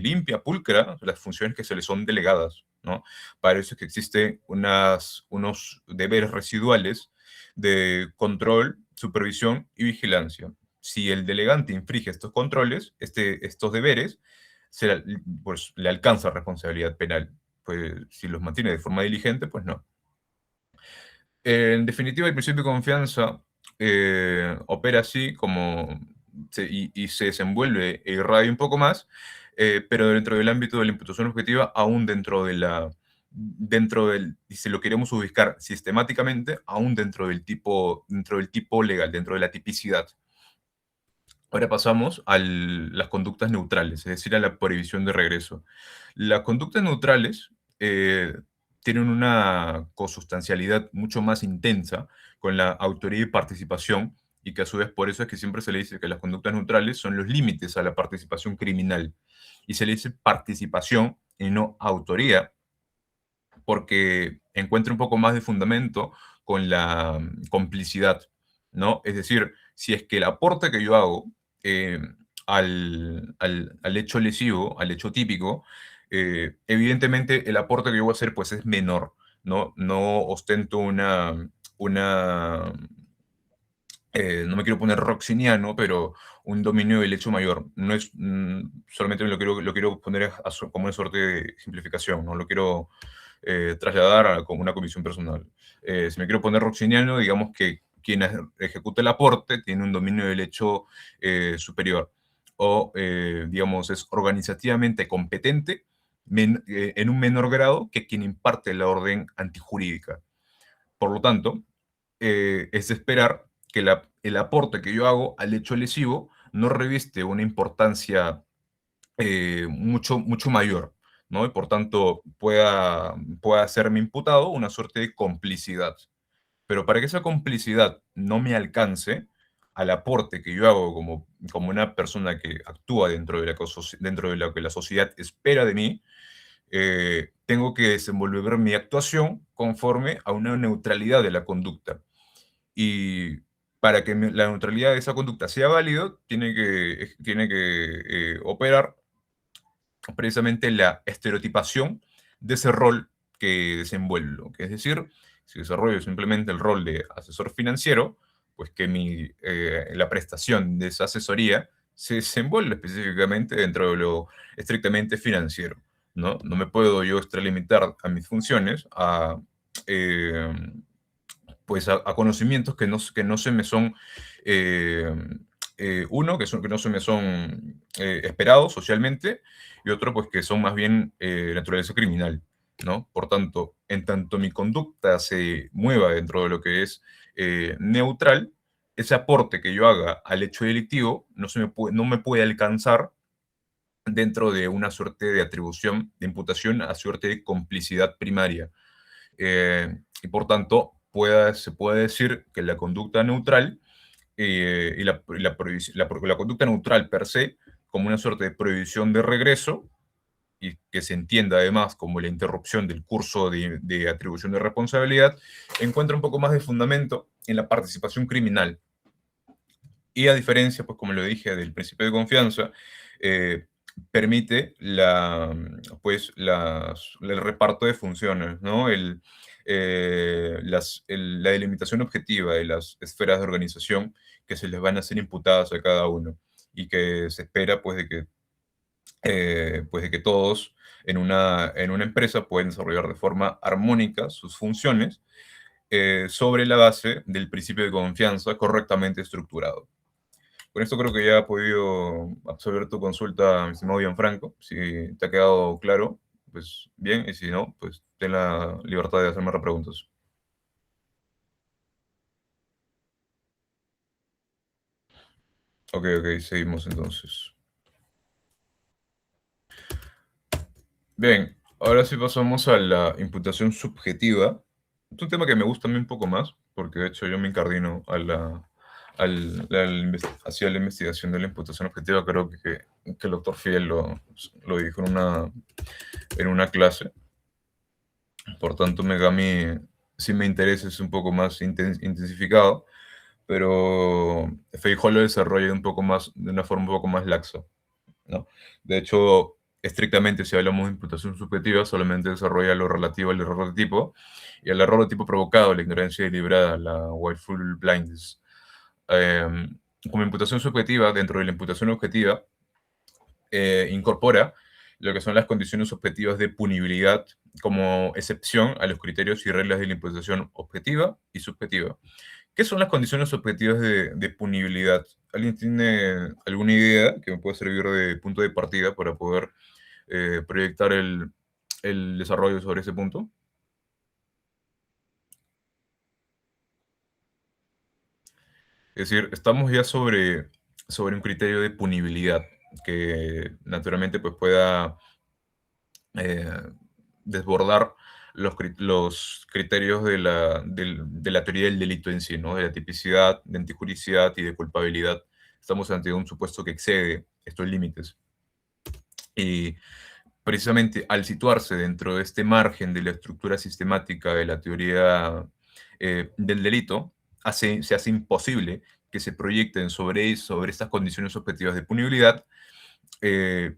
limpia, pulcra, las funciones que se le son delegadas, ¿no? Para eso es que existen unos deberes residuales de control, supervisión y vigilancia. Si el delegante infringe estos controles, estos deberes, pues, le alcanza responsabilidad penal. Pues si los mantiene de forma diligente, pues no. En definitiva, el principio de confianza opera así y se desenvuelve e irradia un poco más, pero dentro del ámbito de la imputación objetiva, aún y si lo queremos ubicar sistemáticamente, aún dentro del tipo legal, dentro de la tipicidad. Ahora pasamos a las conductas neutrales, es decir, a la prohibición de regreso. Las conductas neutrales tienen una consustancialidad mucho más intensa con la autoría y participación, y que a su vez por eso es que siempre se le dice que las conductas neutrales son los límites a la participación criminal. Y se le dice participación y no autoría, porque encuentra un poco más de fundamento con la complicidad, ¿no? Es decir, si es que el aporte que yo hago eh, al hecho lesivo, al hecho típico, evidentemente el aporte que yo voy a hacer pues es menor, ¿no? No ostento una no me quiero poner roxiniano, pero un dominio del hecho mayor. No es, solamente lo quiero poner como una suerte de simplificación, no lo quiero trasladar a como una comisión personal. Si me quiero poner roxiniano, digamos que quien ejecuta el aporte tiene un dominio del hecho superior o, digamos, es organizativamente competente en un menor grado que quien imparte la orden antijurídica. Por lo tanto, es de esperar que el aporte que yo hago al hecho lesivo no reviste una importancia mucho mayor, ¿no? Y por tanto pueda serme imputado una suerte de complicidad. Pero para que esa complicidad no me alcance al aporte que yo hago como una persona que actúa dentro de lo que la sociedad espera de mí, tengo que desenvolver mi actuación conforme a una neutralidad de la conducta. Y para que la neutralidad de esa conducta sea válido, tiene que operar precisamente la estereotipación de ese rol que desenvuelvo. Que es decir, si desarrollo simplemente el rol de asesor financiero, pues que la prestación de esa asesoría se desenvuelve específicamente dentro de lo estrictamente financiero. No me puedo yo extralimitar a mis funciones eh, pues a conocimientos que no se me son, eh, que no se me son esperados socialmente, y otro, pues que son más bien naturaleza criminal, ¿no? Por tanto, en tanto mi conducta se mueva dentro de lo que es neutral, ese aporte que yo haga al hecho delictivo no me puede alcanzar dentro de una suerte de atribución, de imputación a suerte de complicidad primaria. Y por tanto, se puede decir que la conducta neutral la conducta neutral per se, como una suerte de prohibición de regreso, y que se entienda además como la interrupción del curso de atribución de responsabilidad, encuentra un poco más de fundamento en la participación criminal. Y a diferencia, pues como lo dije, del principio de confianza, eh, permite el reparto de funciones, ¿no? La delimitación objetiva de las esferas de organización que se les van a ser imputadas a cada uno y que se espera pues de que todos en una empresa pueden desarrollar de forma armónica sus funciones sobre la base del principio de confianza correctamente estructurado. Con esto creo que ya he podido absolver tu consulta, mi estimado Gianfranco. Si te ha quedado claro, pues bien, y si no, pues ten la libertad de hacerme repreguntas. Ok, ok, seguimos entonces. Bien, ahora sí pasamos a la imputación subjetiva. Es un tema que me gusta a mí un poco más, porque de hecho yo me incardino hacia la investigación de la imputación objetiva. Creo que el doctor Fiel lo dijo en una clase. Por tanto, sí me interesa, es un poco más intensificado, pero Feijóo lo desarrolla de una forma un poco más laxa, ¿no? De hecho, estrictamente, si hablamos de imputación subjetiva, solamente desarrolla lo relativo al error de tipo y al error de tipo provocado, la ignorancia deliberada, la willful blindness. Eh, Como imputación subjetiva, dentro de la imputación objetiva, incorpora lo que son las condiciones objetivas de punibilidad como excepción a los criterios y reglas de la imputación objetiva y subjetiva. ¿Qué son las condiciones objetivas de punibilidad? ¿Alguien tiene alguna idea que me pueda servir de punto de partida para poder proyectar el desarrollo sobre ese punto? Es decir, estamos ya sobre un criterio de punibilidad que naturalmente pues pueda eh, desbordar los criterios de la teoría del delito en sí, ¿no? De la tipicidad, de antijuricidad y de culpabilidad. Estamos ante un supuesto que excede estos límites. Y precisamente al situarse dentro de este margen de la estructura sistemática de la teoría del delito, se hace imposible que se proyecten sobre estas condiciones objetivas de punibilidad eh,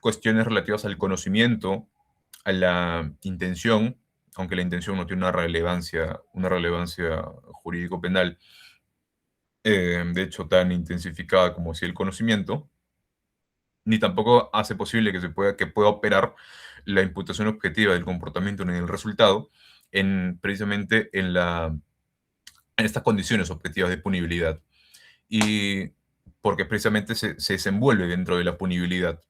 cuestiones relativas al conocimiento, a la intención, aunque la intención no tiene una relevancia jurídico-penal, de hecho tan intensificada como si el conocimiento, ni tampoco hace posible que pueda operar la imputación objetiva del comportamiento en el resultado, precisamente en estas condiciones objetivas de punibilidad. Y porque precisamente se desenvuelve dentro de la punibilidad.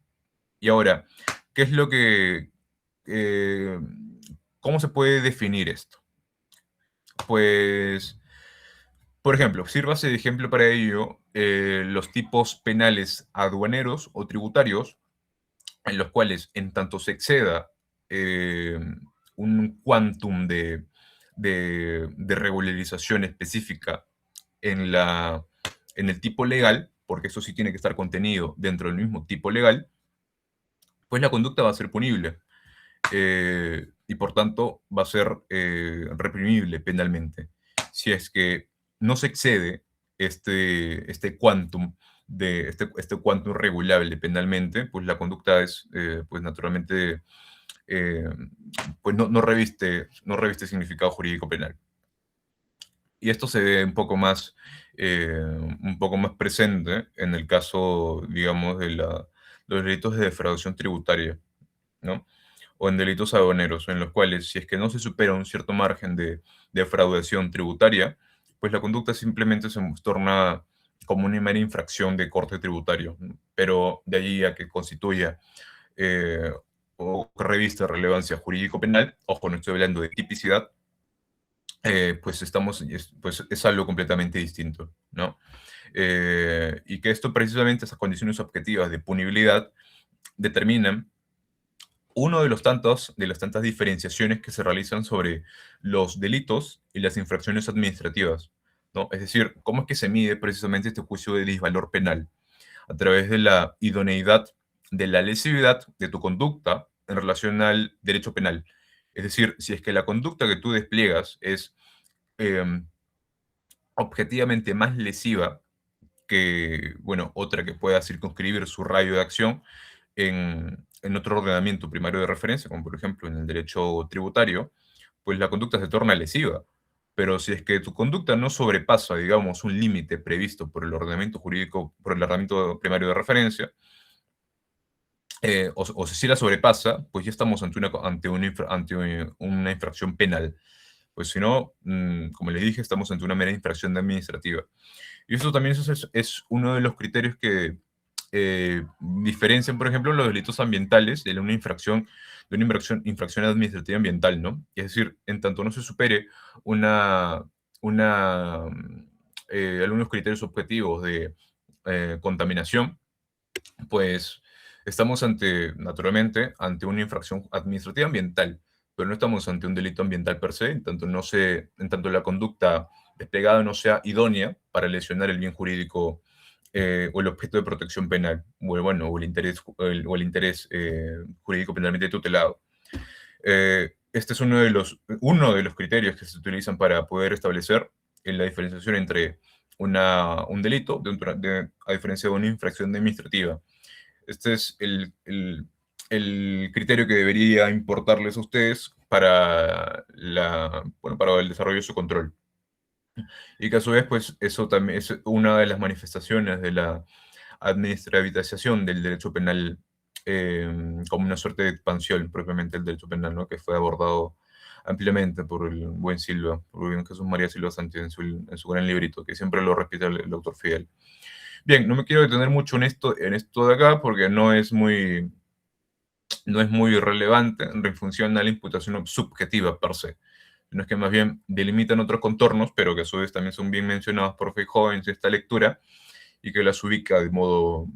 Y ahora, ¿qué es lo que... eh, ¿cómo se puede definir esto? Pues, por ejemplo, sírvase de ejemplo para ello los tipos penales aduaneros o tributarios, en los cuales, en tanto se exceda eh, un quantum de regularización específica en, en el tipo legal, porque eso sí tiene que estar contenido dentro del mismo tipo legal, pues la conducta va a ser punible y por tanto va a ser reprimible penalmente. Si es que no se excede este quantum este quantum regulable penalmente, pues la conducta es, pues naturalmente, eh, pues no reviste significado jurídico penal. Y esto se ve un poco más presente en el caso, digamos, los delitos de defraudación tributaria, ¿no? O en delitos aduaneros, en los cuales, si es que no se supera un cierto margen de defraudación tributaria, pues la conducta simplemente se torna como una mera infracción de corte tributario, ¿no? Pero de ahí a que constituya eh, o que revista relevancia jurídico-penal, ojo, no estoy hablando de tipicidad, pues pues es algo completamente distinto, ¿no? Y que esto precisamente, esas condiciones objetivas de punibilidad, determinan uno de las tantas diferenciaciones que se realizan sobre los delitos y las infracciones administrativas, ¿no? Es decir, ¿cómo es que se mide precisamente este juicio de disvalor penal? A través de la idoneidad de la lesividad de tu conducta en relación al derecho penal. Es decir, si es que la conducta que tú despliegas es eh, objetivamente más lesiva que, bueno, otra que pueda circunscribir su radio de acción en otro ordenamiento primario de referencia, como por ejemplo en el derecho tributario, pues la conducta se torna lesiva. Pero si es que tu conducta no sobrepasa, digamos, un límite previsto por el ordenamiento jurídico, por el ordenamiento primario de referencia, o si la sobrepasa, pues ya estamos ante una infracción penal. Pues si no, como les dije, estamos ante una mera infracción administrativa. Y eso también es uno de los criterios que diferencian, por ejemplo, los delitos ambientales de una infracción administrativa ambiental, ¿no? Es decir, en tanto no se supere una, algunos criterios objetivos de contaminación, pues estamos naturalmente, ante una infracción administrativa ambiental, pero no estamos ante un delito ambiental per se, en tanto la conducta desplegada no sea idónea para lesionar el bien jurídico o el objeto de protección penal, o el interés jurídico penalmente tutelado. Este es uno de los criterios que se utilizan para poder establecer la diferenciación entre un delito, a diferencia de una infracción administrativa. Este es el criterio que debería importarles a ustedes para el desarrollo de su control. Y que a su vez, pues eso también es una de las manifestaciones de la administrativización del derecho penal como una suerte de expansión propiamente del derecho penal, ¿no? Que fue abordado ampliamente por el buen Silva, por el buen Jesús María Silva Sánchez en su gran librito, que siempre lo repite el doctor Fidel. Bien, no me quiero detener mucho en esto de acá porque no es muy relevante en función a la imputación subjetiva per se. No es que más bien delimitan otros contornos, pero que a su vez también son bien mencionados por Feijóo en esta lectura y que las ubica de modo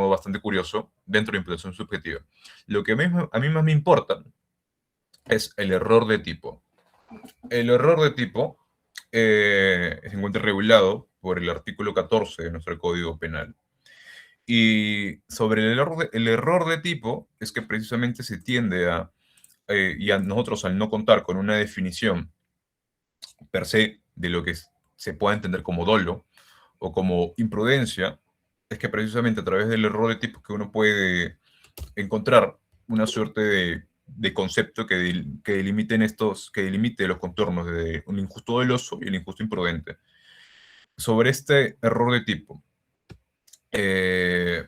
bastante curioso dentro de la imputación subjetiva. Lo que a mí más me importa es el error de tipo. El error de tipo se encuentra regulado por el artículo 14 de nuestro Código Penal. Y sobre el error de tipo es que precisamente se tiende y a nosotros al no contar con una definición per se de lo que se pueda entender como dolo o como imprudencia, es que precisamente a través del error de tipo que uno puede encontrar una suerte de concepto que delimite los contornos de un injusto doloso y el injusto imprudente. Sobre este error de tipo, eh,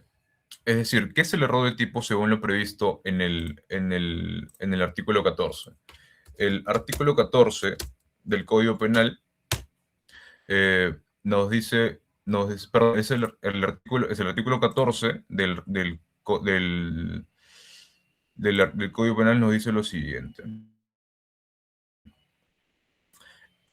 Es decir, ¿qué es el error de tipo según lo previsto en el artículo 14? El artículo 14 del Código Penal nos dice, perdón, es el artículo 14 del Código Penal nos dice lo siguiente.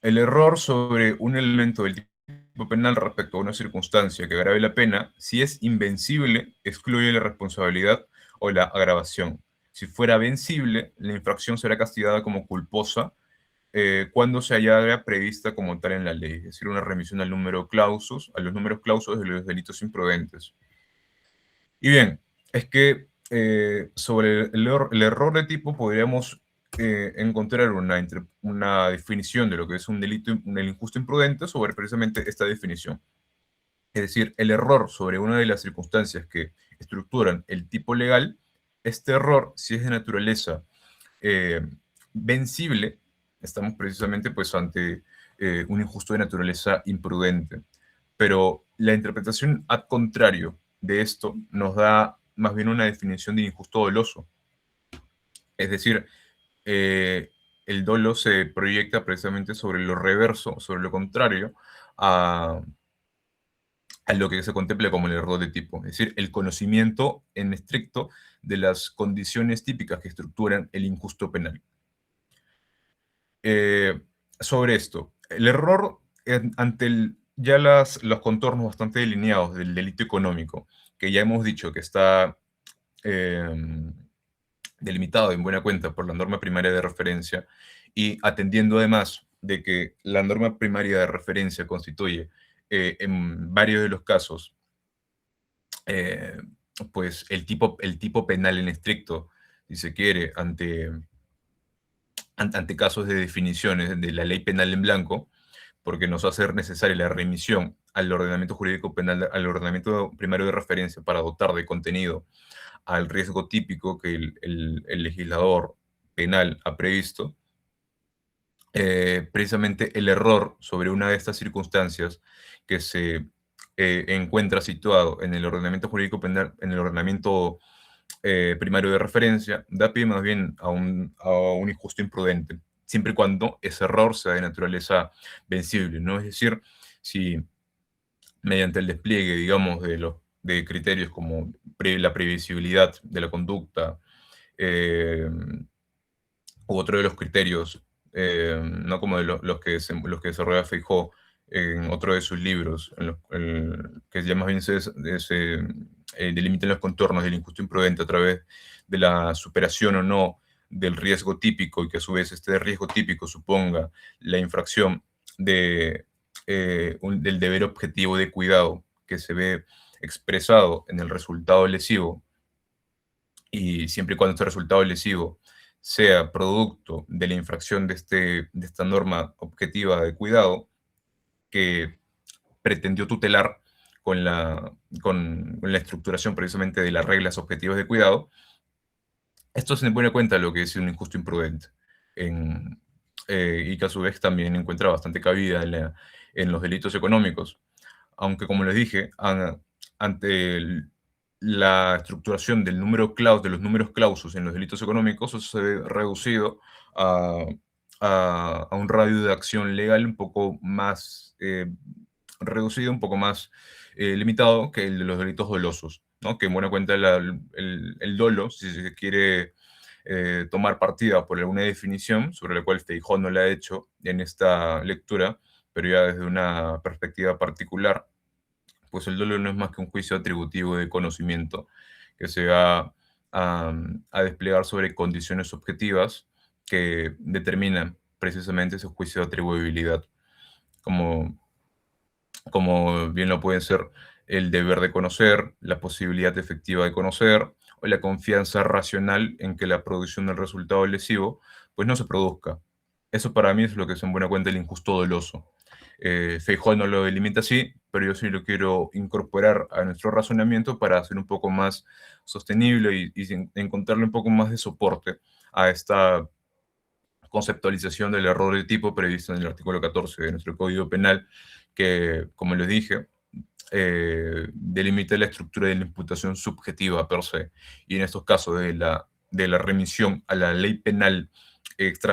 El error sobre un elemento del tipo penal respecto a una circunstancia que agrave la pena, si es invencible, excluye la responsabilidad o la agravación. Si fuera vencible, la infracción será castigada como culposa cuando se hallara prevista como tal en la ley, es decir, una remisión al número clausus, a los números clausus de los delitos imprudentes. Y bien, es que sobre el error de tipo podríamos encontrar una definición de lo que es un delito, un injusto imprudente sobre precisamente esta definición. Es decir, el error sobre una de las circunstancias que estructuran el tipo legal, este error, si es de naturaleza eh, vencible, estamos precisamente pues ante un injusto de naturaleza imprudente. Pero la interpretación ad contrario de esto nos da más bien una definición de injusto doloso. Es decir, eh, el dolo se proyecta precisamente sobre lo reverso, sobre lo contrario a lo que se contempla como el error de tipo, es decir, el conocimiento en estricto de las condiciones típicas que estructuran el injusto penal. Eh, sobre esto, el error ante ya los contornos bastante delineados del delito económico, que ya hemos dicho que está eh, delimitado en buena cuenta por la norma primaria de referencia y atendiendo además de que la norma primaria de referencia constituye en varios de los casos eh, pues el tipo penal en estricto, si se quiere, ante casos de definiciones de la ley penal en blanco, porque nos va a ser necesaria la remisión al ordenamiento jurídico penal, al ordenamiento primario de referencia para dotar de contenido al riesgo típico que el legislador penal ha previsto, precisamente el error sobre una de estas circunstancias que se encuentra situado en el ordenamiento jurídico penal, en el ordenamiento primario de referencia, da pie más bien a un injusto imprudente, siempre y cuando ese error sea de naturaleza vencible, ¿no? Es decir, si mediante el despliegue, digamos, de criterios como la previsibilidad de la conducta, eh, u otro de los criterios, no como de los que desarrolla Feijóo en otro de sus libros, que ya más bien delimitan los contornos del injusto imprudente a través de la superación o no del riesgo típico y que a su vez este riesgo típico suponga la infracción del deber objetivo de cuidado que se ve expresado en el resultado lesivo y siempre y cuando este resultado lesivo sea producto de la infracción de esta norma objetiva de cuidado que pretendió tutelar con la estructuración precisamente de las reglas objetivas de cuidado, esto se pone en cuenta lo que es un injusto imprudente, en, y que a su vez también encuentra bastante cabida en los delitos económicos. Aunque, como les dije, ante la estructuración de los números clausus en los delitos económicos, eso se ve reducido a, a un radio de acción legal un poco más reducido, un poco más limitado que el de los delitos dolosos, ¿no? Que en buena cuenta el dolo, si se quiere tomar partida por alguna definición, sobre la cual Feijó no la ha hecho en esta lectura, pero ya desde una perspectiva particular, pues el dolo no es más que un juicio atributivo de conocimiento que se va a desplegar sobre condiciones objetivas que determinan precisamente ese juicio de atribuibilidad, como bien lo pueden ser el deber de conocer, la posibilidad efectiva de conocer o la confianza racional en que la producción del resultado lesivo pues no se produzca. Eso para mí es lo que es en buena cuenta el injusto doloso. Feijóo no lo delimita así, pero yo sí lo quiero incorporar a nuestro razonamiento para hacer un poco más sostenible y encontrarle un poco más de soporte a esta conceptualización del error de tipo previsto en el artículo 14 de nuestro Código Penal, que, como les dije, delimita la estructura de la imputación subjetiva per se, y en estos casos de la remisión a la ley penal,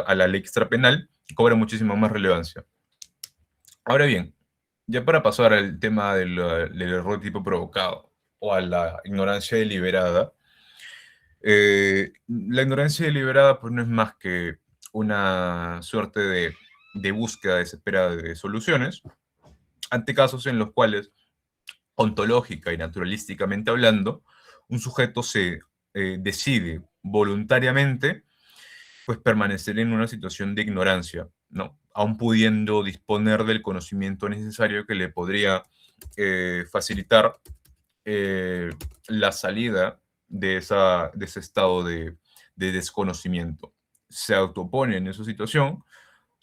a la ley extrapenal, cobra muchísima más relevancia. Ahora bien, ya para pasar al tema del error tipo provocado o a la ignorancia deliberada, la ignorancia deliberada pues no es más que una suerte de búsqueda desesperada de soluciones ante casos en los cuales, ontológica y naturalísticamente hablando, un sujeto se decide voluntariamente pues permanecer en una situación de ignorancia, ¿no? Aún pudiendo disponer del conocimiento necesario que le podría facilitar eh, la salida de ese estado de desconocimiento. Se autopone en esa situación,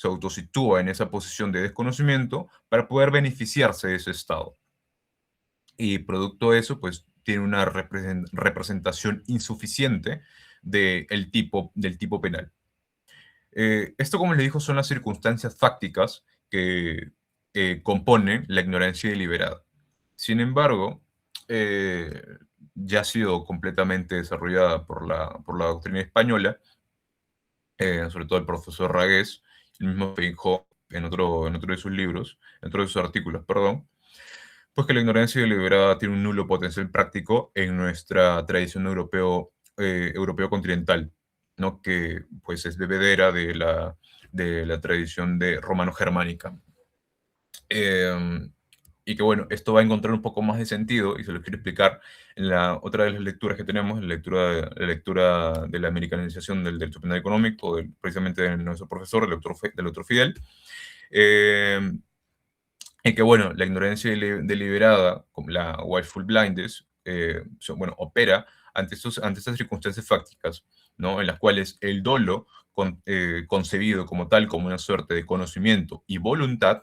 se autositúa en esa posición de desconocimiento para poder beneficiarse de ese estado. Y producto de eso, pues tiene una representación insuficiente del tipo penal. Esto, como le dijo, son las circunstancias fácticas que componen la ignorancia deliberada. Sin embargo, eh, ya ha sido completamente desarrollada por la doctrina española, sobre todo el profesor Ragués, el mismo Feijó en otro de sus libros, en otro de sus artículos, perdón, pues que la ignorancia deliberada tiene un nulo potencial práctico en nuestra tradición europeo continental, ¿no? Que pues es bebedera de la tradición de romano-germánica. Eh, y que bueno, esto va a encontrar un poco más de sentido, y se lo quiero explicar en la otra de las lecturas que tenemos, la lectura de la americanización del derecho penal económico, precisamente de nuestro profesor, del doctor Fidel. Eh, y que, bueno, la ignorancia deliberada, como la willful blindness, bueno, opera ante estas circunstancias fácticas, ¿no? En las cuales el dolo, concebido como tal, como una suerte de conocimiento y voluntad,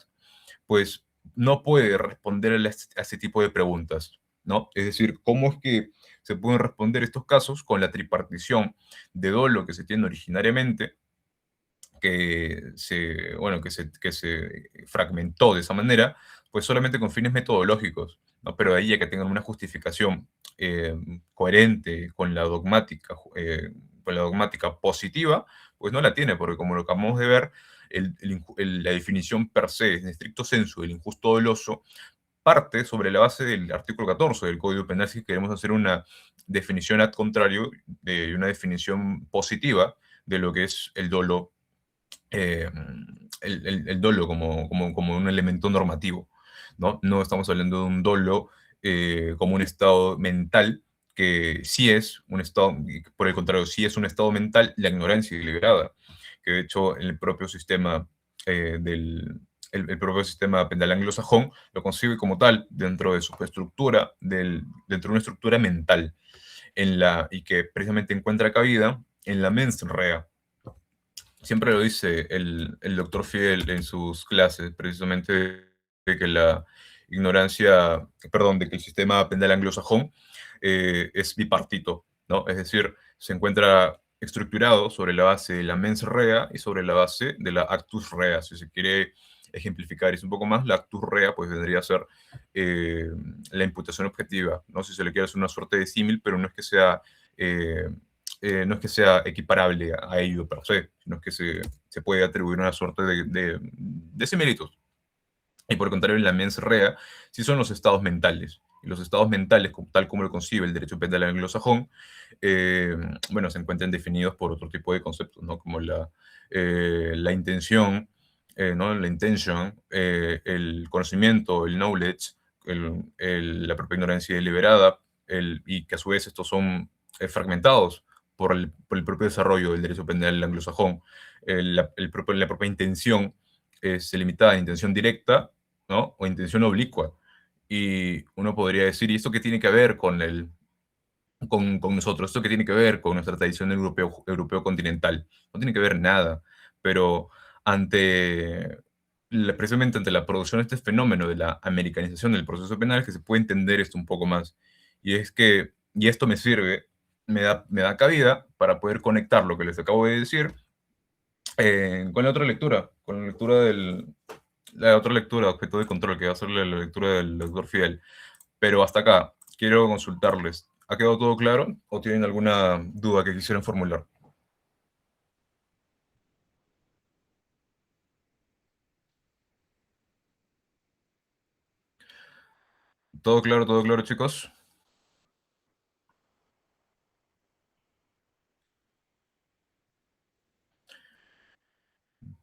pues no puede responder a este tipo de preguntas, ¿no? Es decir, ¿cómo es que se pueden responder estos casos con la tripartición de dolo que se tiene originariamente, bueno, que se fragmentó de esa manera, pues solamente con fines metodológicos, ¿no? Pero de ahí a que tengan una justificación coherente con la dogmática positiva, pues no la tiene, porque como lo acabamos de ver, la definición per se, en estricto sensu, del injusto doloso, parte sobre la base del artículo 14 del Código Penal si queremos hacer una definición ad contrario, de una definición positiva de lo que es el dolo, eh, el dolo como un elemento normativo, ¿no? No estamos hablando de un dolo como un estado mental, que sí es un estado, por el contrario, sí es un estado mental, la ignorancia deliberada, que de hecho el propio sistema el propio sistema penal anglosajón lo concibe como tal dentro de su estructura, dentro de una estructura mental, y que precisamente encuentra cabida en la mens rea. Siempre lo dice el doctor Fidel en sus clases, precisamente de que la ignorancia, perdón, de que el sistema penal anglosajón es bipartito, ¿no? Es decir, se encuentra estructurado sobre la base de la mens rea y sobre la base de la actus rea. Si se quiere ejemplificar eso un poco más, la actus rea pues vendría a ser la imputación objetiva, ¿no? Si se le quiere hacer una suerte de símil, pero no es que sea no es que sea equiparable a ello per se, sino que se puede atribuir una suerte de similitud. Y por el contrario, en la mens rea sí son los estados mentales. Y los estados mentales, tal como lo concibe el derecho penal anglosajón, bueno, se encuentran definidos por otro tipo de conceptos, ¿no? Como la intención, ¿no? La intention, el conocimiento, el knowledge, la propia ignorancia deliberada, y que a su vez estos son fragmentados por el propio desarrollo del derecho penal anglosajón. La propia intención se limita a intención directa, ¿no? O intención oblicua. Y uno podría decir, ¿y esto qué tiene que ver con nosotros? ¿Esto qué tiene que ver con nuestra tradición europeo continental? No tiene que ver nada. Pero precisamente ante la producción de este fenómeno de la americanización del proceso penal, que se puede entender esto un poco más. Y esto me sirve, me da cabida para poder conectar lo que les acabo de decir con la otra lectura, con la lectura la otra lectura, objeto de control, que va a ser la lectura del doctor Fidel. Pero hasta acá, quiero consultarles. ¿Ha quedado todo claro o tienen alguna duda que quisieran formular? todo claro, chicos?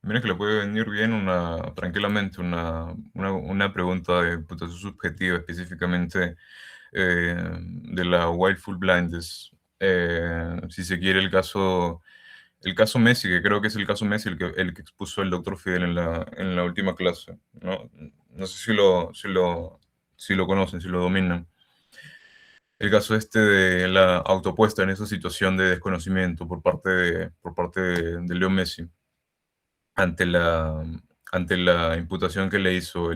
Miren que le puede venir bien tranquilamente una pregunta de puntuación subjetiva específicamente de la Willful Blindness. Si se quiere el caso Messi, que creo que es el caso Messi el que expuso el doctor Fidel en la última clase, ¿no? No sé si lo conocen, si lo dominan. El caso este de la autopuesta en esa situación de desconocimiento por parte de Leo Messi ante la imputación que le hizo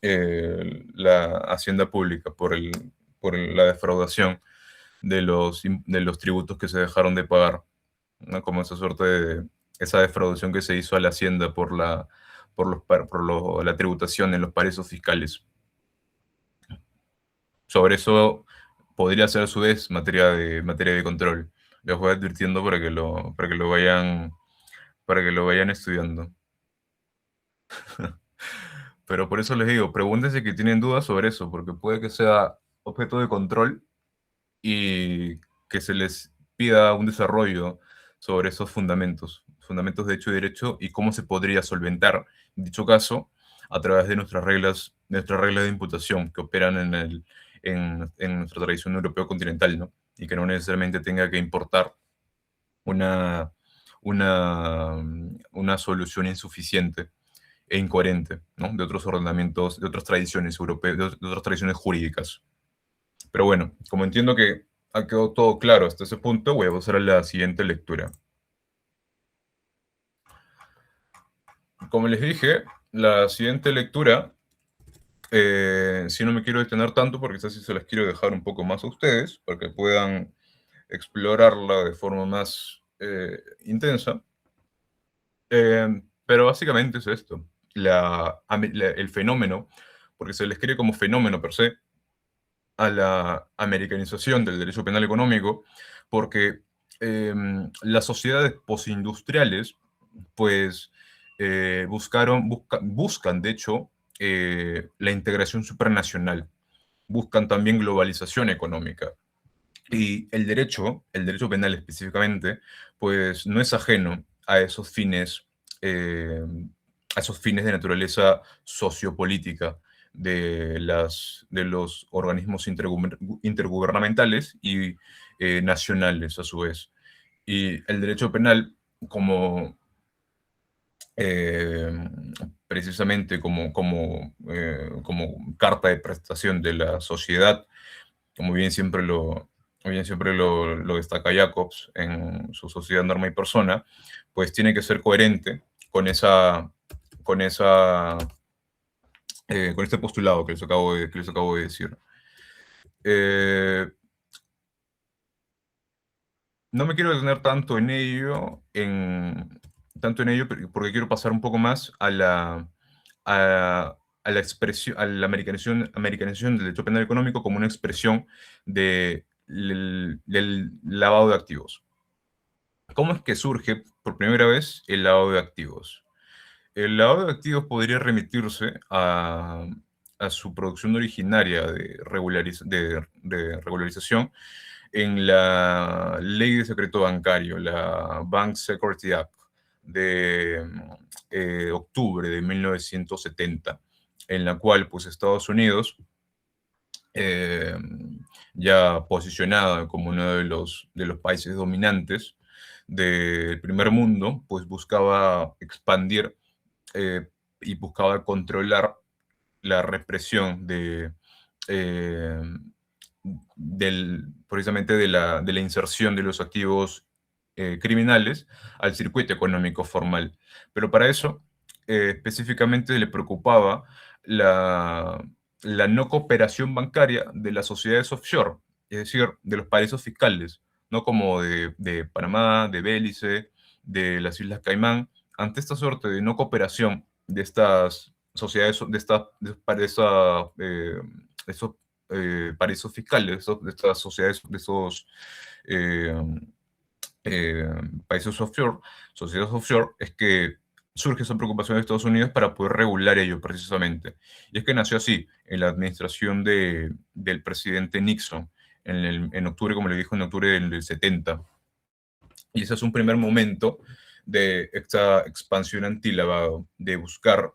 la Hacienda Pública la defraudación de los tributos que se dejaron de pagar, ¿no? Como esa defraudación que se hizo a la Hacienda por la tributación en los paraísos fiscales. Sobre eso podría ser a su vez materia de control. Les voy advirtiendo para que lo vayan estudiando. Pero por eso les digo, pregúntense que tienen dudas sobre eso, porque puede que sea objeto de control y que se les pida un desarrollo sobre esos fundamentos de hecho y derecho y cómo se podría solventar dicho caso a través de nuestras reglas de imputación que operan en nuestra tradición europeo continental, ¿no? Y que no necesariamente tenga que importar una, una solución insuficiente e incoherente, ¿no? De otros ordenamientos, de otras tradiciones europeas, de otras tradiciones jurídicas. Pero bueno, como entiendo que ha quedado todo claro hasta ese punto, voy a pasar a la siguiente lectura. Como les dije, la siguiente lectura, si no me quiero detener tanto, porque quizás sí se las quiero dejar un poco más a ustedes, para que puedan explorarla de forma más intensa. Pero básicamente es esto, el fenómeno, porque se les quiere como fenómeno per se, a la americanización del derecho penal económico, porque las sociedades postindustriales, pues, buscan, de hecho, la integración supranacional, buscan también globalización económica. Y el derecho penal específicamente, pues no es ajeno eh, a esos fines de naturaleza sociopolítica de los organismos intergubernamentales y nacionales a su vez. Y el derecho penal como eh, precisamente como carta de prestación de la sociedad, como bien siempre lo destaca Jacobs en su Sociedad, Norma y Persona, pues tiene que ser coherente con con esa, con este postulado que les acabo de decir. Eh, no me quiero detener tanto en ello, porque quiero pasar un poco más a la expresión, a la americanización del derecho penal económico como una expresión del lavado de activos. ¿Cómo es que surge por primera vez el lavado de activos? El lavado de activos podría remitirse a su producción originaria de regularización en la Ley de Secreto Bancario, la Bank Security Act de octubre de 1970, en la cual pues Estados Unidos, eh, ya posicionada como uno de los países dominantes del primer mundo, pues buscaba expandir eh, y buscaba controlar la represión eh, precisamente de la inserción de los activos criminales al circuito económico formal. Pero para eso, específicamente le preocupaba la, la no cooperación bancaria de las sociedades offshore, es decir, de los paraísos fiscales, no como de Panamá, de Belice, de las Islas Caimán. Ante esta suerte de no cooperación de estas sociedades, de esos paraísos fiscales, de estas sociedades, de esos eh, eh, países offshore, sociedades offshore, es que surge esa preocupación de Estados Unidos para poder regular ello precisamente. Y es que nació así, en la administración del presidente Nixon, en octubre, como le dijo, en octubre del 70. Y ese es un primer momento de esta expansión antilavado, de buscar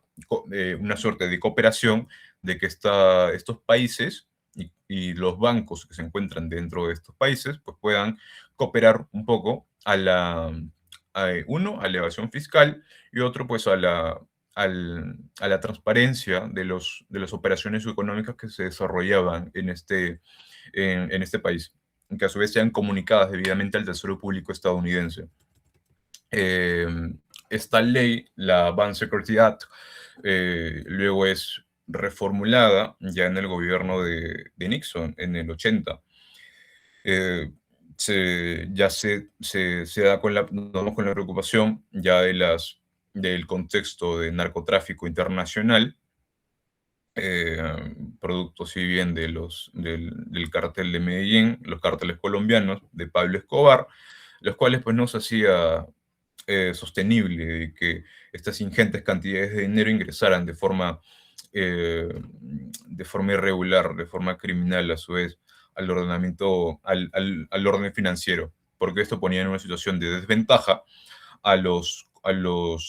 una suerte de cooperación, de que estos países y los bancos que se encuentran dentro de estos países pues puedan cooperar un poco uno, a la evasión fiscal y otro pues a la transparencia de las operaciones económicas que se desarrollaban en este país, que a su vez sean comunicadas debidamente al Tesoro Público estadounidense. Eh, Esta ley, la Bond Security Act, luego es reformulada ya en el gobierno de Nixon en el 80. Eh, se da con la preocupación ya del contexto de narcotráfico internacional, eh, producto si bien del cártel de Medellín, los cárteles colombianos de Pablo Escobar, los cuales pues no se hacía sostenible de que estas ingentes cantidades de dinero ingresaran de forma irregular, de forma criminal a su vez al ordenamiento, al orden financiero, porque esto ponía en una situación de desventaja a los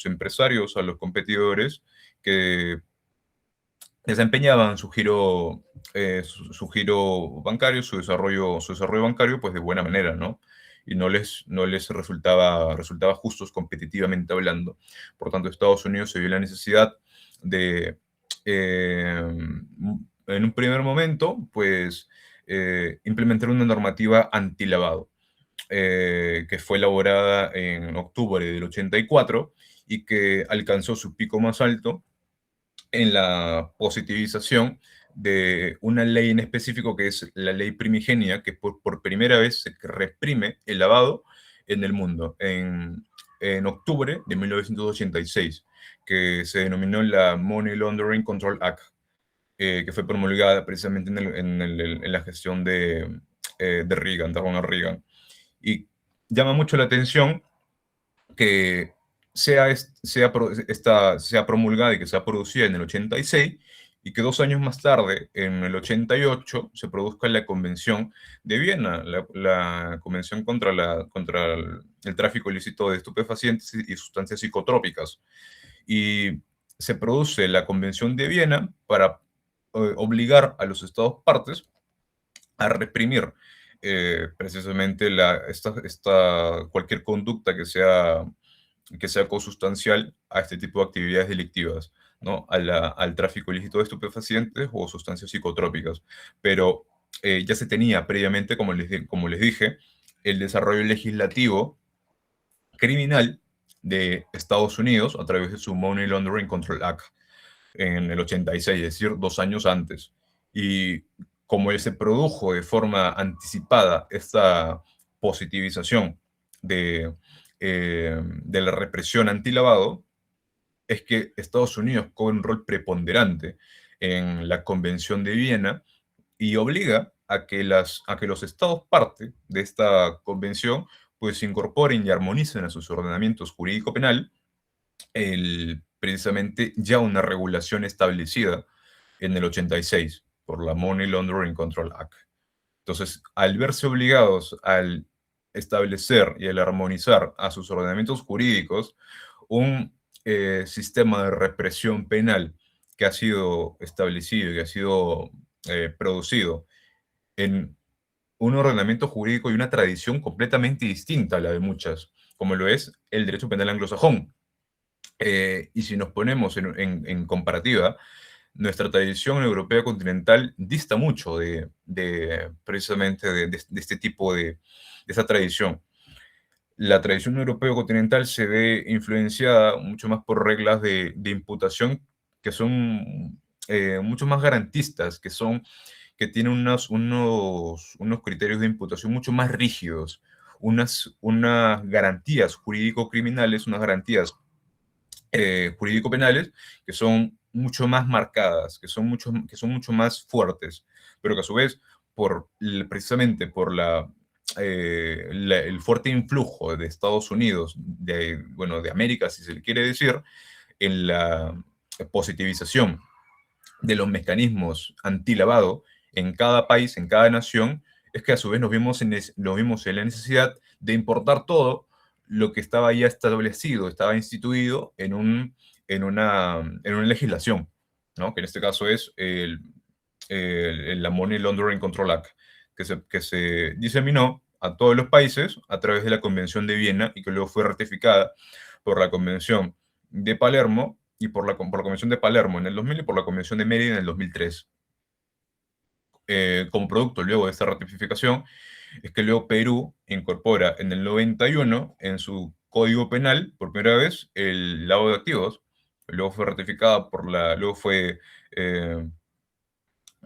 empresarios, a los competidores que desempeñaban su giro bancario, su desarrollo bancario, pues de buena manera, ¿no? Y no les resultaba justos competitivamente hablando. Por tanto, Estados Unidos se vio la necesidad de, en un primer momento, pues, implementar una normativa antilavado, que fue elaborada en octubre del 84 y que alcanzó su pico más alto en la positivización de una ley en específico que es la ley primigenia, que por primera vez se reprime el lavado en el mundo, en octubre de 1986, que se denominó la Money Laundering Control Act, que fue promulgada precisamente en la gestión de Reagan, de Ronald Reagan. Y llama mucho la atención que sea promulgada y que sea producida en el 86 y que 2 años más tarde, en el 88, se produzca la Convención de Viena, la Convención contra el tráfico ilícito de estupefacientes y sustancias psicotrópicas. Y se produce la Convención de Viena para obligar a los Estados partes a reprimir precisamente cualquier conducta que sea consustancial a este tipo de actividades delictivas, ¿no? Al tráfico ilícito de estupefacientes o sustancias psicotrópicas. Pero ya se tenía previamente, como les dije, el desarrollo legislativo criminal de Estados Unidos a través de su Money Laundering Control Act en el 86, es decir, 2 años antes. Y como se produjo de forma anticipada esta positivización de la represión antilavado, es que Estados Unidos cobra un rol preponderante en la Convención de Viena y obliga a que los estados parte de esta convención pues incorporen y armonicen a sus ordenamientos jurídico penal precisamente ya una regulación establecida en el 86 por la Money Laundering Control Act. Entonces, al verse obligados al establecer y al armonizar a sus ordenamientos jurídicos un sistema de represión penal que ha sido establecido y que ha sido producido en un ordenamiento jurídico y una tradición completamente distinta a la de muchas, como lo es el derecho penal anglosajón. Y si nos ponemos en comparativa, nuestra tradición europea continental dista mucho precisamente de este tipo de esa tradición. La tradición europea continental se ve influenciada mucho más por reglas de imputación que son mucho más garantistas, que tienen unos criterios de imputación mucho más rígidos, unas garantías jurídico-criminales, unas garantías jurídico-penales que son mucho más marcadas, que son mucho más fuertes, pero que a su vez, precisamente por el fuerte influjo de Estados Unidos, bueno, de América, si se le quiere decir, en la positivización de los mecanismos antilavado en cada país, en cada nación, es que a su vez nos vimos en la necesidad de importar todo lo que estaba ya establecido, estaba instituido en una legislación, ¿no? Que en este caso es la Money Laundering Control Act, que se diseminó a todos los países a través de la Convención de Viena y que luego fue ratificada por la Convención de Palermo y por la Convención de Palermo en el 2000 y por la Convención de Mérida en el 2003. Como producto luego de esta ratificación, es que luego Perú incorpora en el 91 en su Código Penal, por primera vez, el lavado de activos. Luego fue ratificada luego fue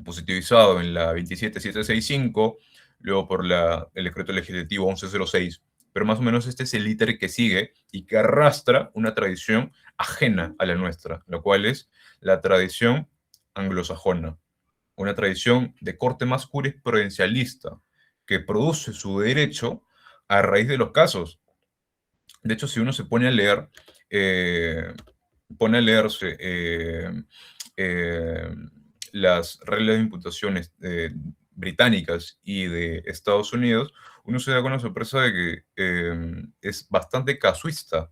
positivizado en la 27765, luego por el decreto legislativo 1106. Pero más o menos este es el íter que sigue y que arrastra una tradición ajena a la nuestra, lo cual es la tradición anglosajona, una tradición de corte más jurisprudencialista que produce su derecho a raíz de los casos. De hecho, si uno se eh, pone a leerse eh, las reglas de imputaciones británicas y de Estados Unidos, uno se da con la sorpresa de que es bastante casuista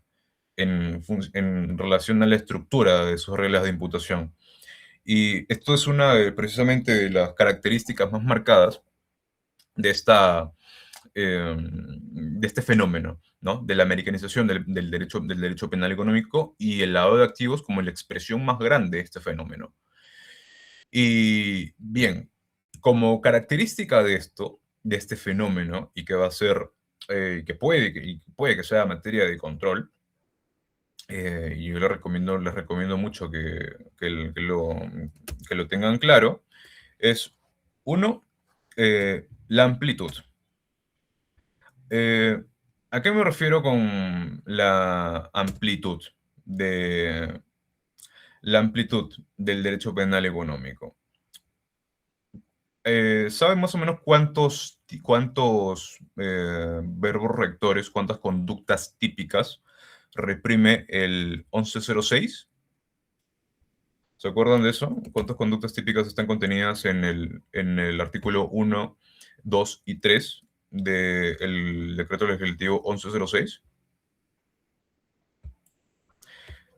en relación a la estructura de sus reglas de imputación. Y esto es precisamente de las características más marcadas de este fenómeno, ¿no? De la americanización del derecho penal económico y el lavado de activos como la expresión más grande de este fenómeno. Y bien, como característica de este fenómeno, y que va a ser, y puede que sea materia de control, y yo les recomiendo mucho que lo tengan claro, es uno, la amplitud. Eh, ¿A qué me refiero con de, la amplitud del derecho penal económico? ¿Saben más o menos cuántos verbos rectores, cuántas conductas típicas reprime el 1106? ¿Se acuerdan de eso? ¿Cuántas conductas típicas están contenidas en el artículo 1, 2 y 3 del decreto legislativo 1106?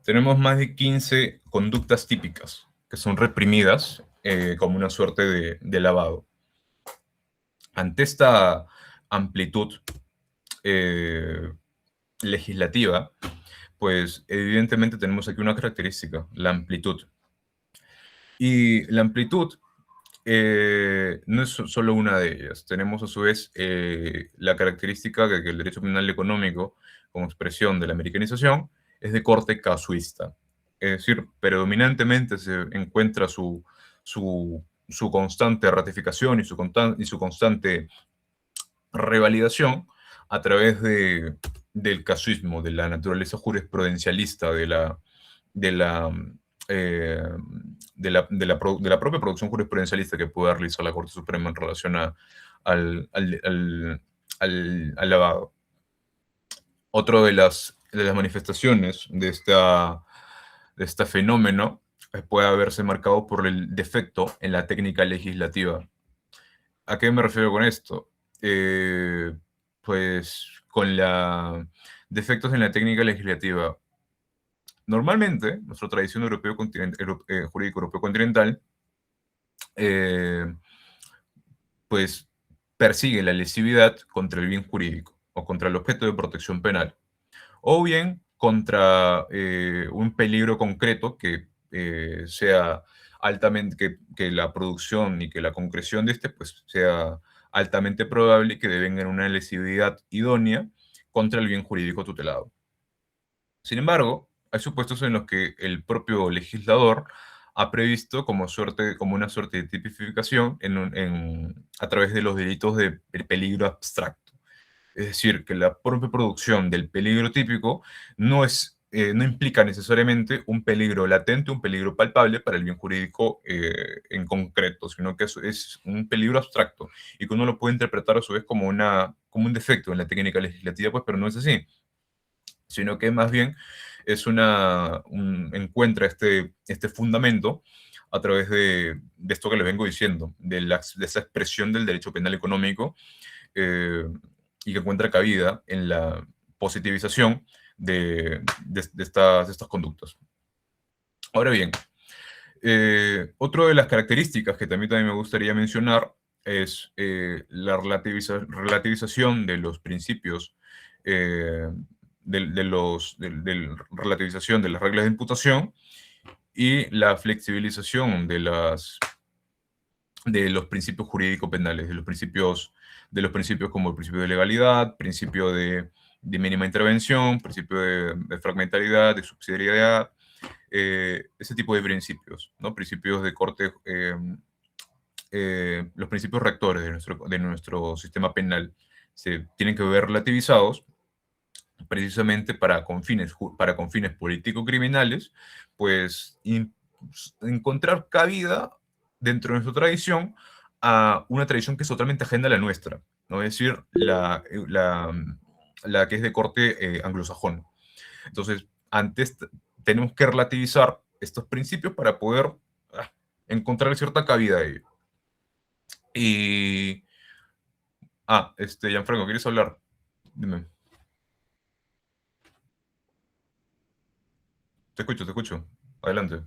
Tenemos más de 15 conductas típicas que son reprimidas como una suerte de lavado. Ante esta amplitud eh, legislativa, pues evidentemente tenemos aquí una característica, la amplitud. Y la amplitud no es solo una de ellas. Tenemos a su vez la característica de que el derecho penal económico, como expresión de la americanización, es de corte casuista. Es decir, predominantemente se encuentra su constante ratificación y su constante revalidación a través del casuismo, de la naturaleza jurisprudencialista de la, eh, de la propia producción jurisprudencialista que puede realizar la Corte Suprema en relación al lavado. Otra de las manifestaciones de este fenómeno puede verse marcado por el defecto en la técnica legislativa. ¿A qué me refiero con esto? Eh, pues con defectos en la técnica legislativa. Normalmente, nuestra tradición jurídico europeo continental, eh, pues persigue la lesividad contra el bien jurídico o contra el objeto de protección penal, o bien contra un peligro concreto que sea altamente, que la producción y que la concreción de este pues sea altamente probable y que devenga en una lesividad idónea contra el bien jurídico tutelado. Sin embargo, hay supuestos en los que el propio legislador ha previsto como una suerte de tipificación a través de los delitos de peligro abstracto. Es decir, que la propia producción del peligro típico no es no implica necesariamente un peligro latente, un peligro palpable para el bien jurídico en concreto, sino que es un peligro abstracto y que uno lo puede interpretar a su vez como, como un defecto en la técnica legislativa, pues, pero no es así, sino que más bien es encuentra este fundamento a través de esto que les vengo diciendo, de esa expresión del derecho penal económico, eh, y que encuentra cabida en la positivización de estas conductas. Ahora bien, otra de las características que también me gustaría mencionar es la relativización de los principios, eh, relativización de las reglas de imputación y la flexibilización de los principios jurídicos penales, de los principios como el principio de legalidad, principio de mínima intervención, principio de fragmentariedad, de subsidiariedad, ese tipo de principios, ¿no? Principios de corte, los principios rectores de nuestro sistema penal se tienen que ver relativizados precisamente para con fines político-criminales, pues encontrar cabida dentro de nuestra tradición a una tradición que es totalmente ajena a la nuestra, ¿no? Es decir, la que es de corte anglosajón. Entonces, antes tenemos que relativizar estos principios para poder ah, encontrar cierta cabida a ello. Y, Gianfranco, ¿quieres hablar? Dime. Te escucho, te escucho. Adelante.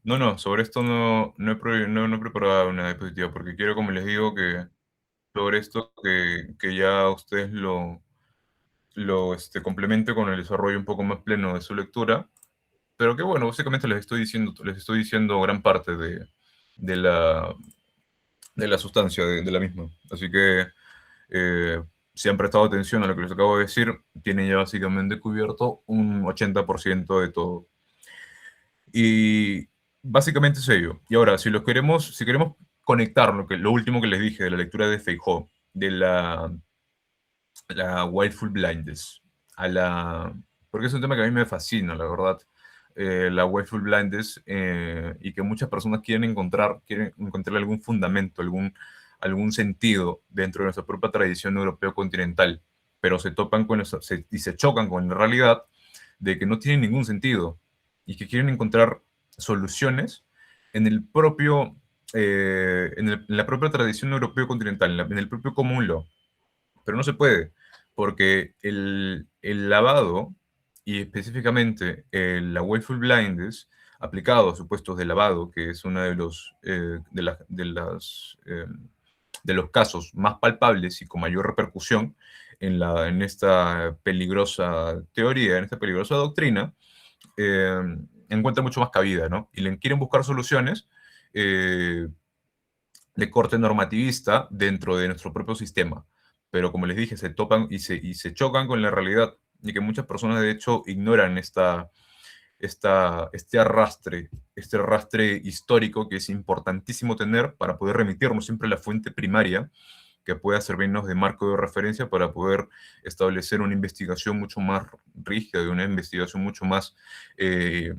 No, no, sobre esto no he preparado una diapositiva porque quiero, como les digo, que sobre esto que ya ustedes lo complemente con el desarrollo un poco más pleno de su lectura, pero que bueno, básicamente les estoy diciendo gran parte de la, de la sustancia de la misma. Así que eh, si han prestado atención a lo que les acabo de decir, tienen ya básicamente cubierto un 80% de todo. Y básicamente es ello. Y ahora, si queremos conectar lo último que les dije de la lectura de Feijóo, de la Willful Blindness, porque es un tema que a mí me fascina, la verdad, la Willful Blindness, y que muchas personas quieren encontrar algún fundamento, algún sentido dentro de nuestra propia tradición europeo continental, pero se topan y se chocan con la realidad de que no tiene ningún sentido y que quieren encontrar soluciones en el propio, en la propia tradición europeo continental, en el propio common law, pero no se puede, porque el lavado, y específicamente la willful blindness, aplicado a supuestos de lavado, que es uno de los casos más palpables y con mayor repercusión en esta peligrosa teoría, en esta peligrosa doctrina, eh, encuentra mucho más cabida, ¿no? Y le quieren buscar soluciones eh, de corte normativista dentro de nuestro propio sistema. Pero como les dije, se topan y se chocan con la realidad y que muchas personas de hecho ignoran este arrastre histórico que es importantísimo tener para poder remitirnos siempre a la fuente primaria que pueda servirnos de marco de referencia para poder establecer una investigación mucho más rígida y una investigación mucho más eh,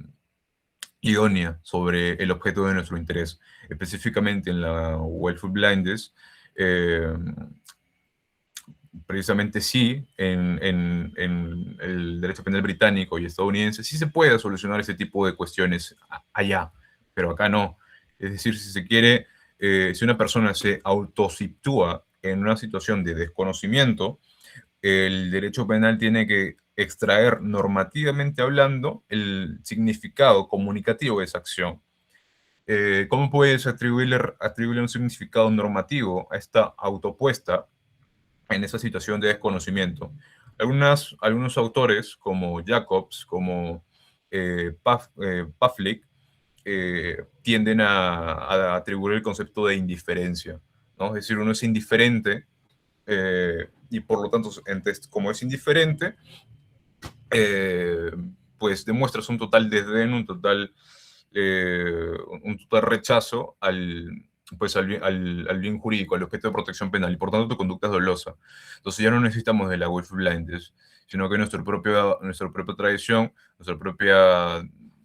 idónea sobre el objeto de nuestro interés. Específicamente en la Willful Blindness, eh, precisamente sí, en el derecho penal británico y estadounidense, sí se puede solucionar ese tipo de cuestiones allá, pero acá no. Es decir, si se quiere, si una persona se autositúa en una situación de desconocimiento, el derecho penal tiene que extraer normativamente hablando el significado comunicativo de esa acción. ¿Cómo puedes atribuirle un significado normativo a esta autopuesta en esa situación de desconocimiento? Algunos autores, como Jacobs, como Pavlik, tienden a atribuir el concepto de indiferencia, ¿no? Es decir, uno es indiferente y por lo tanto, como es indiferente, eh, pues demuestras un total desdén, un total rechazo pues al bien jurídico, al objeto de protección penal, y por tanto tu conducta es dolosa. Entonces ya no necesitamos de la willful blindness, sino que nuestra propia tradición, nuestra propia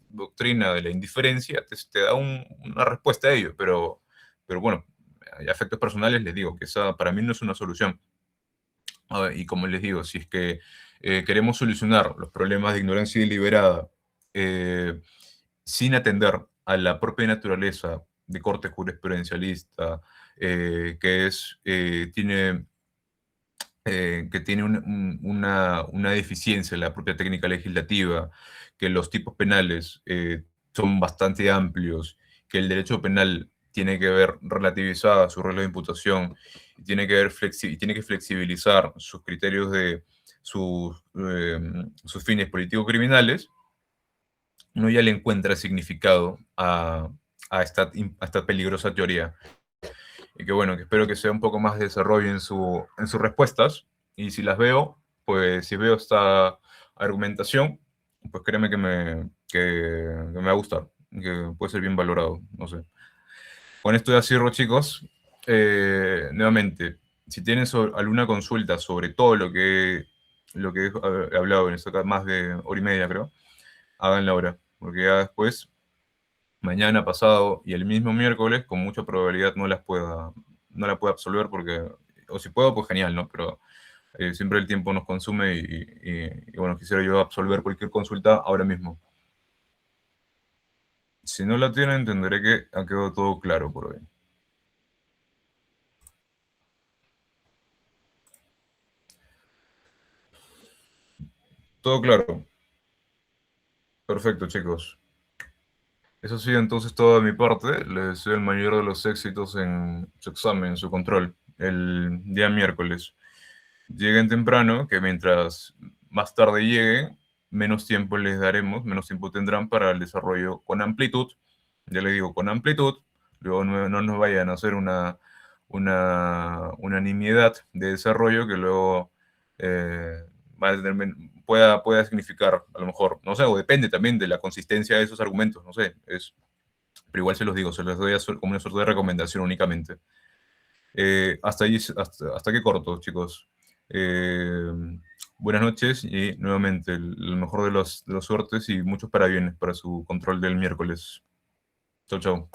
doctrina de la indiferencia te da una respuesta a ello, pero bueno, a efectos personales les digo que esa para mí no es una solución. Y como les digo, si es que queremos solucionar los problemas de ignorancia deliberada eh, sin atender a la propia naturaleza de corte jurisprudencialista, que tiene una deficiencia en la propia técnica legislativa, que los tipos penales son bastante amplios, que el derecho penal tiene que ver relativizada su regla de imputación, y tiene que flexibilizar sus criterios de sus fines político-criminales, no ya le encuentra significado a esta peligrosa teoría. Y que bueno, que espero que sea un poco más de desarrollo en sus respuestas. Y si las veo, pues si veo esta argumentación, pues créeme que me va a gustar, que puede ser bien valorado, no sé. Con esto ya cierro, chicos. Nuevamente, si tienen alguna consulta sobre todo lo que he hablado en esta más de hora y media, creo, háganla ahora, porque ya después mañana, pasado y el mismo miércoles, con mucha probabilidad no la pueda absolver porque, o si puedo, pues genial, ¿no? Pero siempre el tiempo nos consume y bueno, quisiera yo absolver cualquier consulta ahora mismo. Si no la tienen, entenderé que ha quedado todo claro por hoy. Todo claro. Perfecto, chicos. Eso sí, entonces todo de mi parte. Les deseo el mayor de los éxitos en su examen, en su control, el día miércoles. Lleguen temprano, que mientras más tarde lleguen, menos tiempo les daremos, menos tiempo tendrán para el desarrollo con amplitud. Ya les digo, con amplitud. Luego no nos vayan a hacer una nimiedad de desarrollo que luego eh, va a pueda significar, a lo mejor, no sé, o depende también de la consistencia de esos argumentos, no sé, pero igual se los digo, se los doy como una suerte de recomendación únicamente. Hasta aquí corto, chicos. Eh, Buenas noches y nuevamente el mejor de los suertes y muchos parabienes para su control del miércoles. Chau, chau.